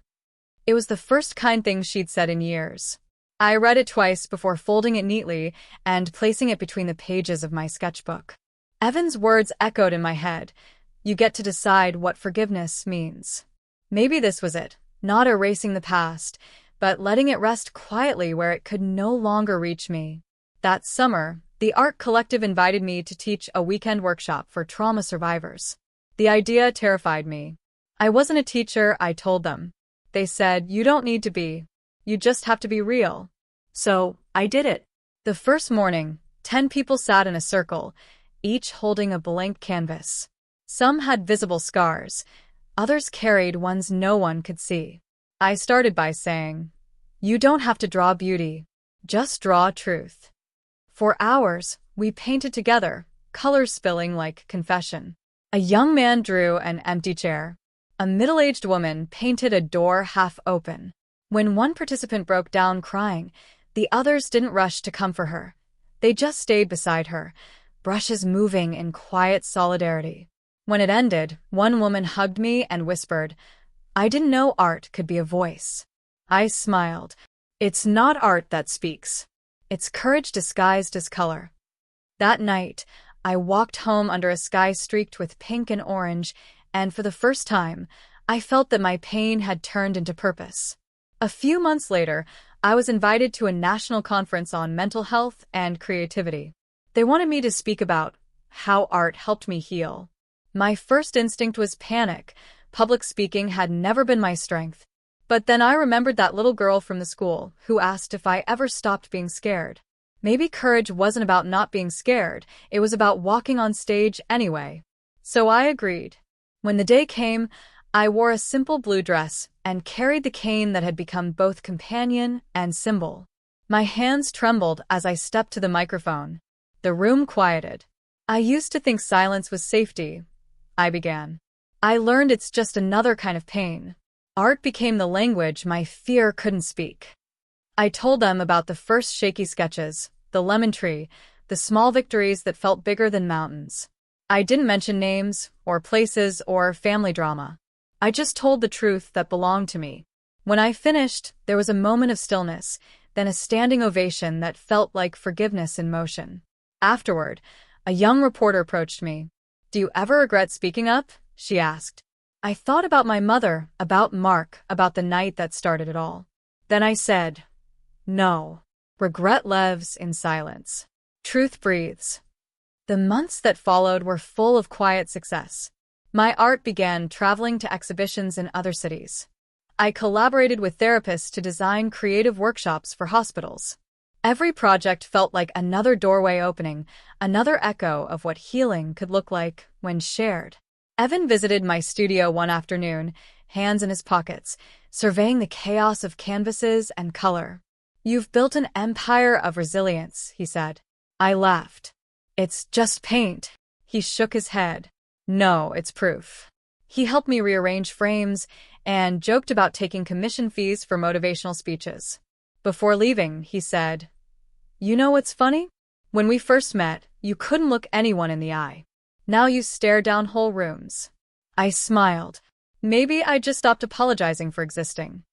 It was the first kind thing she'd said in years. I read it twice before folding it neatly and placing it between the pages of my sketchbook. Evan's words echoed in my head. You get to decide what forgiveness means. Maybe this was it, not erasing the past, but letting it rest quietly where it could no longer reach me. That summer, the art collective invited me to teach a weekend workshop for trauma survivors. The idea terrified me. I wasn't a teacher, I told them. They said, "You don't need to be. You just have to be real." So, I did it. The first morning, 10 people sat in a circle, each holding a blank canvas. Some had visible scars. Others carried ones no one could see. I started by saying, "You don't have to draw beauty. Just draw truth." For hours, we painted together, colors spilling like confession. A young man drew an empty chair. A middle-aged woman painted a door half open. When one participant broke down crying, the others didn't rush to comfort her. They just stayed beside her, brushes moving in quiet solidarity. When it ended, one woman hugged me and whispered, "I didn't know art could be a voice." I smiled. It's not art that speaks. It's courage disguised as color. That night, I walked home under a sky streaked with pink and orange, and for the first time, I felt that my pain had turned into purpose. A few months later, I was invited to a national conference on mental health and creativity. They wanted me to speak about how art helped me heal. My first instinct was panic. Public speaking had never been my strength. But then I remembered that little girl from the school who asked if I ever stopped being scared. Maybe courage wasn't about not being scared, it was about walking on stage anyway. So I agreed. When the day came, I wore a simple blue dress and carried the cane that had become both companion and symbol. My hands trembled as I stepped to the microphone. The room quieted. "I used to think silence was safety," I began. "I learned it's just another kind of pain." Art became the language my fear couldn't speak. I told them about the first shaky sketches, the lemon tree, the small victories that felt bigger than mountains. I didn't mention names, or places, or family drama. I just told the truth that belonged to me. When I finished, there was a moment of stillness, then a standing ovation that felt like forgiveness in motion. Afterward, a young reporter approached me. "Do you ever regret speaking up?" she asked. I thought about my mother, about Mark, about the night that started it all. Then I said, "No. Regret lives in silence. Truth breathes." The months that followed were full of quiet success. My art began traveling to exhibitions in other cities. I collaborated with therapists to design creative workshops for hospitals. Every project felt like another doorway opening, another echo of what healing could look like when shared. Evan visited my studio one afternoon, hands in his pockets, surveying the chaos of canvases and color. "You've built an empire of resilience," he said. I laughed. "It's just paint." He shook his head. "No, it's proof." He helped me rearrange frames and joked about taking commission fees for motivational speeches. Before leaving, he said, "You know what's funny? When we first met, you couldn't look anyone in the eye. Now you stare down whole rooms." I smiled. Maybe I just stopped apologizing for existing.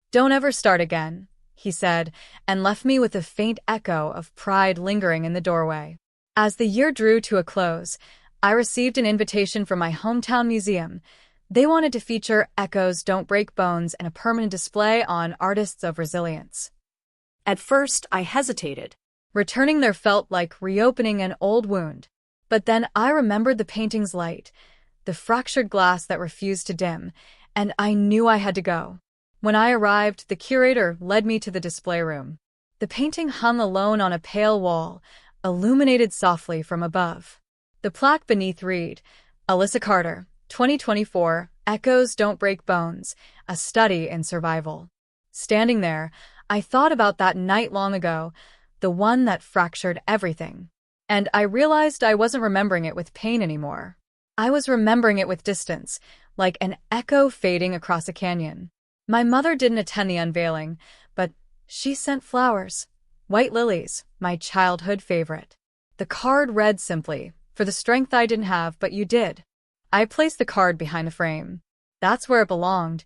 "Don't ever start again," he said, and left me with a faint echo of pride lingering in the doorway. As the year drew to a close, I received an invitation from my hometown museum. They wanted to feature Echoes Don't Break Bones in a permanent display on artists of resilience. At first, I hesitated. Returning there felt like reopening an old wound. But then I remembered the painting's light, the fractured glass that refused to dim, and I knew I had to go. When I arrived, the curator led me to the display room. The painting hung alone on a pale wall, illuminated softly from above. The plaque beneath read, "Alyssa Carter, 2024, Echoes Don't Break Bones, a study in survival. Standing there, I thought about that night long ago, the one that fractured everything. And I realized I wasn't remembering it with pain anymore. I was remembering it with distance, like an echo fading across a canyon. My mother didn't attend the unveiling, but she sent flowers. White lilies, my childhood favorite. The card read simply, "For the strength I didn't have, but you did." I placed the card behind the frame. That's where it belonged.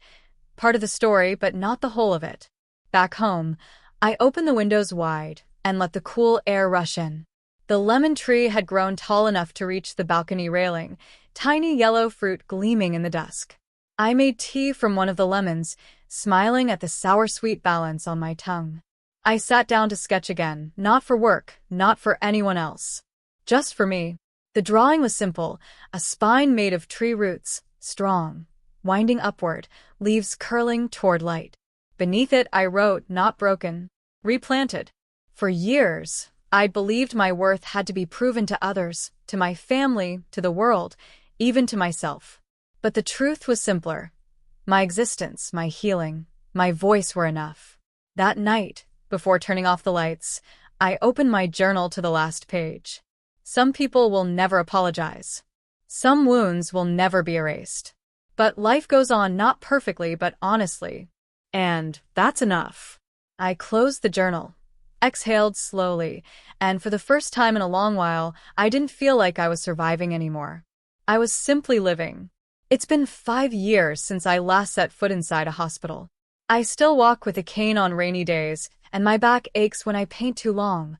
Part of the story, but not the whole of it. Back home, I opened the windows wide and let the cool air rush in. The lemon tree had grown tall enough to reach the balcony railing, tiny yellow fruit gleaming in the dusk. I made tea from one of the lemons, smiling at the sour-sweet balance on my tongue. I sat down to sketch again, not for work, not for anyone else. Just for me. The drawing was simple, a spine made of tree roots, strong, winding upward, leaves curling toward light. Beneath it I wrote, "Not broken, replanted." For years, I'd believed my worth had to be proven to others, to my family, to the world, even to myself. But the truth was simpler. My existence, my healing, my voice were enough. That night, before turning off the lights, I opened my journal to the last page. Some people will never apologize. Some wounds will never be erased. But life goes on, not perfectly, but honestly. And that's enough. I closed the journal, exhaled slowly, and for the first time in a long while, I didn't feel like I was surviving anymore. I was simply living. It's been 5 years since I last set foot inside a hospital. I still walk with a cane on rainy days, and my back aches when I paint too long.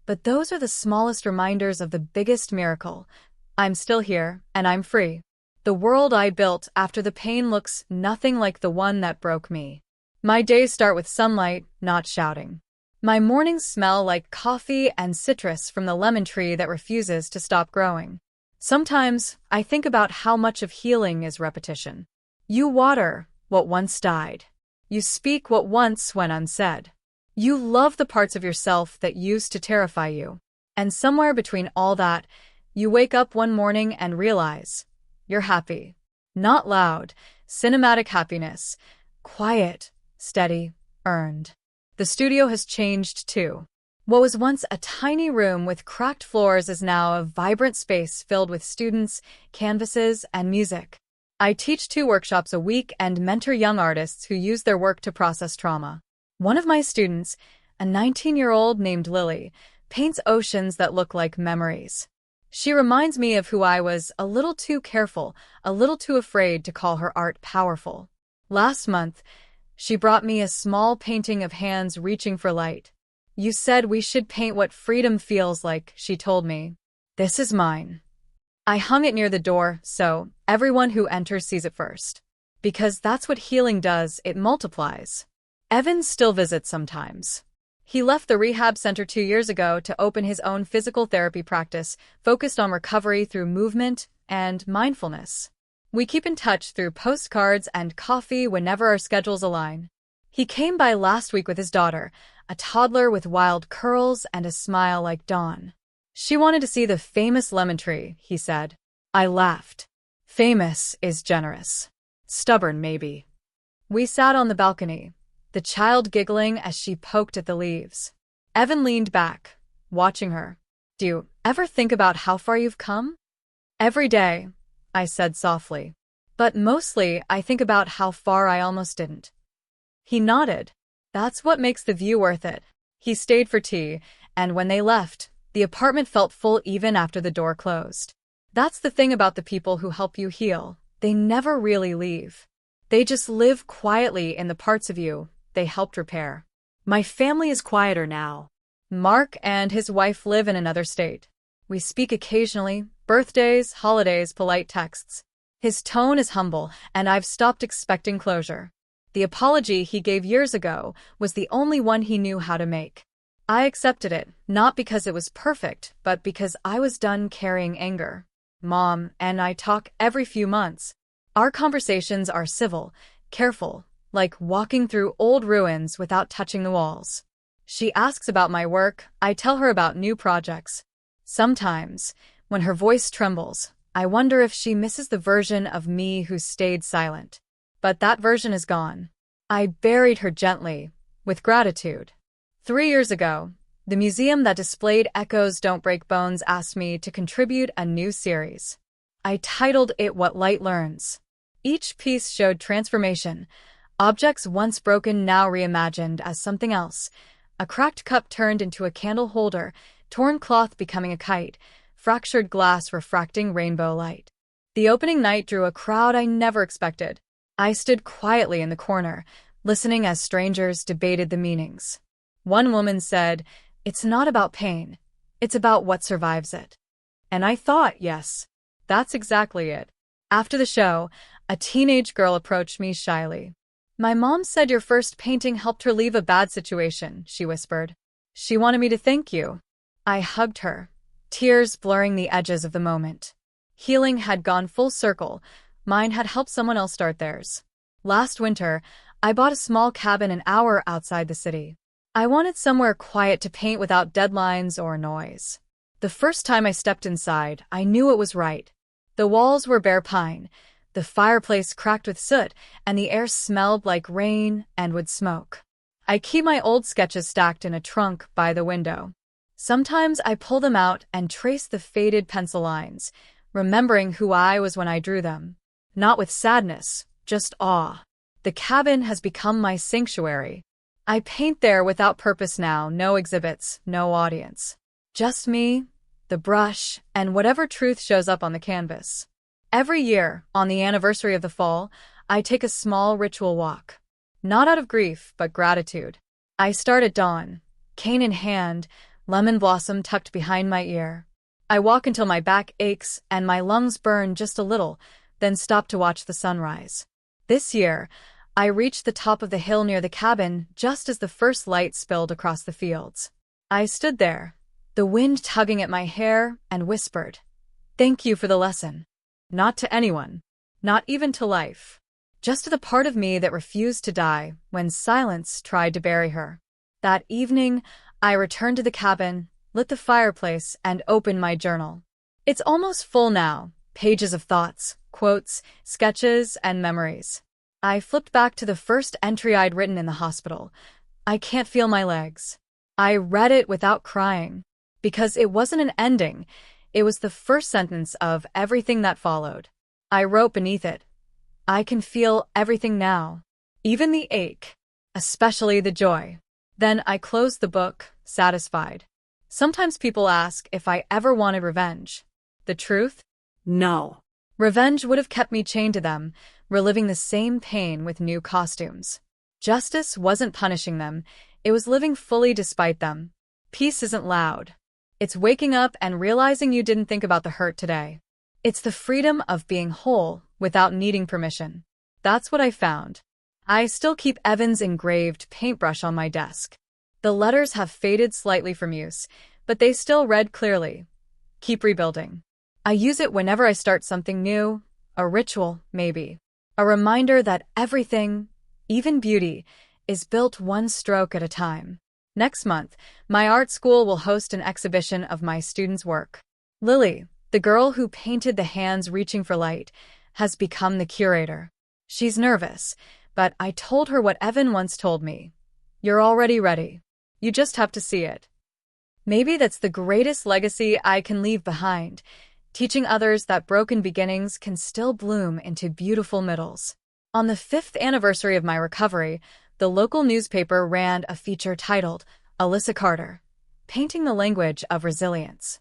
But those are the smallest reminders of the biggest miracle. I'm still here, and I'm free. The world I built after the pain looks nothing like the one that broke me. My days start with sunlight, not shouting. My mornings smell like coffee and citrus from the lemon tree that refuses to stop growing. Sometimes I think about how much of healing is repetition. You water what once died. You speak what once went unsaid. You love the parts of yourself that used to terrify you. And somewhere between all that, you wake up one morning and realize you're happy. Not loud, cinematic happiness. Quiet, steady, earned. The studio has changed too. What was once a tiny room with cracked floors is now a vibrant space filled with students, canvases, and music. I teach 2 workshops a week and mentor young artists who use their work to process trauma. One of my students, a 19-year-old named Lily, paints oceans that look like memories. She reminds me of who I was, a little too careful, a little too afraid to call her art powerful. Last month, she brought me a small painting of hands reaching for light. "You said we should paint what freedom feels like," she told me. "This is mine." I hung it near the door so everyone who enters sees it first. Because that's what healing does, it multiplies. Evan still visits sometimes. He left the rehab center 2 years ago to open his own physical therapy practice, focused on recovery through movement and mindfulness. We keep in touch through postcards and coffee whenever our schedules align. He came by last week with his daughter, a toddler with wild curls and a smile like dawn. She wanted to see the famous lemon tree, he said. I laughed. Famous is generous. Stubborn, maybe. We sat on the balcony, the child giggling as she poked at the leaves. Evan leaned back, watching her. "Do you ever think about how far you've come?" "Every day," I said softly. "But mostly I think about how far I almost didn't." He nodded. "That's what makes the view worth it." He stayed for tea, and when they left, the apartment felt full even after the door closed. That's the thing about the people who help you heal. They never really leave. They just live quietly in the parts of you they helped repair. My family is quieter now. Mark and his wife live in another state. We speak occasionally, birthdays, holidays, polite texts. His tone is humble, and I've stopped expecting closure. The apology he gave years ago was the only one he knew how to make. I accepted it, not because it was perfect, but because I was done carrying anger. Mom and I talk every few months. Our conversations are civil, careful, like walking through old ruins without touching the walls. She asks about my work, I tell her about new projects. Sometimes, when her voice trembles, I wonder if she misses the version of me who stayed silent. But that version is gone. I buried her gently, with gratitude. 3 years ago, the museum that displayed Echoes Don't Break Bones asked me to contribute a new series. I titled it What Light Learns. Each piece showed transformation, objects once broken now reimagined as something else, a cracked cup turned into a candle holder, torn cloth becoming a kite, fractured glass refracting rainbow light. The opening night drew a crowd I never expected. I stood quietly in the corner, listening as strangers debated the meanings. One woman said, "It's not about pain, it's about what survives it." And I thought, yes, that's exactly it. After the show, a teenage girl approached me shyly. "My mom said your first painting helped her leave a bad situation," she whispered. "She wanted me to thank you." I hugged her, tears blurring the edges of the moment. Healing had gone full circle. Mine had helped someone else start theirs. Last winter, I bought a small cabin an hour outside the city. I wanted somewhere quiet to paint without deadlines or noise. The first time I stepped inside, I knew it was right. The walls were bare pine, the fireplace cracked with soot, and the air smelled like rain and wood smoke. I keep my old sketches stacked in a trunk by the window. Sometimes I pull them out and trace the faded pencil lines, remembering who I was when I drew them. Not with sadness, just awe. The cabin has become my sanctuary. I paint there without purpose now, no exhibits, no audience. Just me, the brush, and whatever truth shows up on the canvas. Every year, on the anniversary of the fall, I take a small ritual walk. Not out of grief, but gratitude. I start at dawn, cane in hand, lemon blossom tucked behind my ear. I walk until my back aches and my lungs burn just a little, then stop to watch the sunrise. This year, I reached the top of the hill near the cabin just as the first light spilled across the fields. I stood there, the wind tugging at my hair, and whispered, "Thank you for the lesson." Not to anyone, not even to life. Just to the part of me that refused to die when silence tried to bury her. That evening, I returned to the cabin, lit the fireplace, and opened my journal. It's almost full now, pages of thoughts, quotes, sketches, and memories. I flipped back to the first entry I'd written in the hospital. "I can't feel my legs." I read it without crying, because it wasn't an ending. It was the first sentence of everything that followed. I wrote beneath it, "I can feel everything now, even the ache, especially the joy." Then I closed the book, satisfied. Sometimes people ask if I ever wanted revenge. The truth? No. Revenge would have kept me chained to them, reliving the same pain with new costumes. Justice wasn't punishing them, it was living fully despite them. Peace isn't loud. It's waking up and realizing you didn't think about the hurt today. It's the freedom of being whole without needing permission. That's what I found. I still keep Evan's engraved paintbrush on my desk. The letters have faded slightly from use, but they still read clearly. Keep rebuilding. I use it whenever I start something new, a ritual, maybe. A reminder that everything, even beauty, is built one stroke at a time. Next month, my art school will host an exhibition of my students' work. Lily, the girl who painted the hands reaching for light, has become the curator. She's nervous, but I told her what Evan once told me. "You're already ready. You just have to see it." Maybe that's the greatest legacy I can leave behind, teaching others that broken beginnings can still bloom into beautiful middles. On the 5th anniversary of my recovery, the local newspaper ran a feature titled, "Alyssa Carter, Painting the Language of Resilience."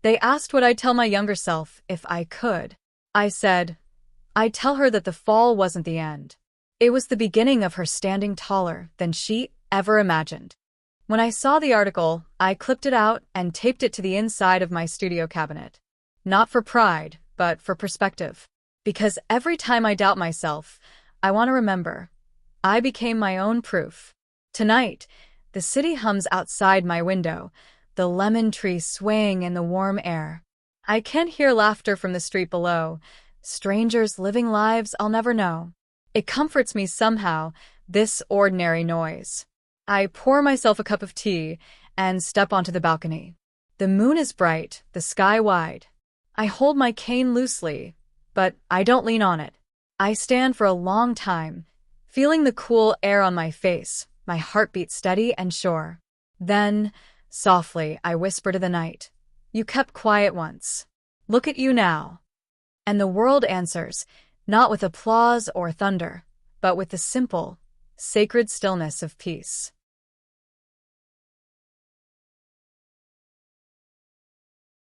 They asked what I'd tell my younger self if I could. I said, I'd tell her that the fall wasn't the end. It was the beginning of her standing taller than she ever imagined. When I saw the article, I clipped it out and taped it to the inside of my studio cabinet. Not for pride, but for perspective. Because every time I doubt myself, I want to remember, I became my own proof. Tonight, the city hums outside my window, the lemon tree swaying in the warm air. I can hear laughter from the street below, strangers living lives I'll never know. It comforts me somehow, this ordinary noise. I pour myself a cup of tea and step onto the balcony. The moon is bright, the sky wide. I hold my cane loosely, but I don't lean on it. I stand for a long time, feeling the cool air on my face, my heartbeat steady and sure. Then, softly, I whisper to the night, "You kept quiet once. Look at you now." And the world answers, not with applause or thunder, but with the simple, sacred stillness of peace.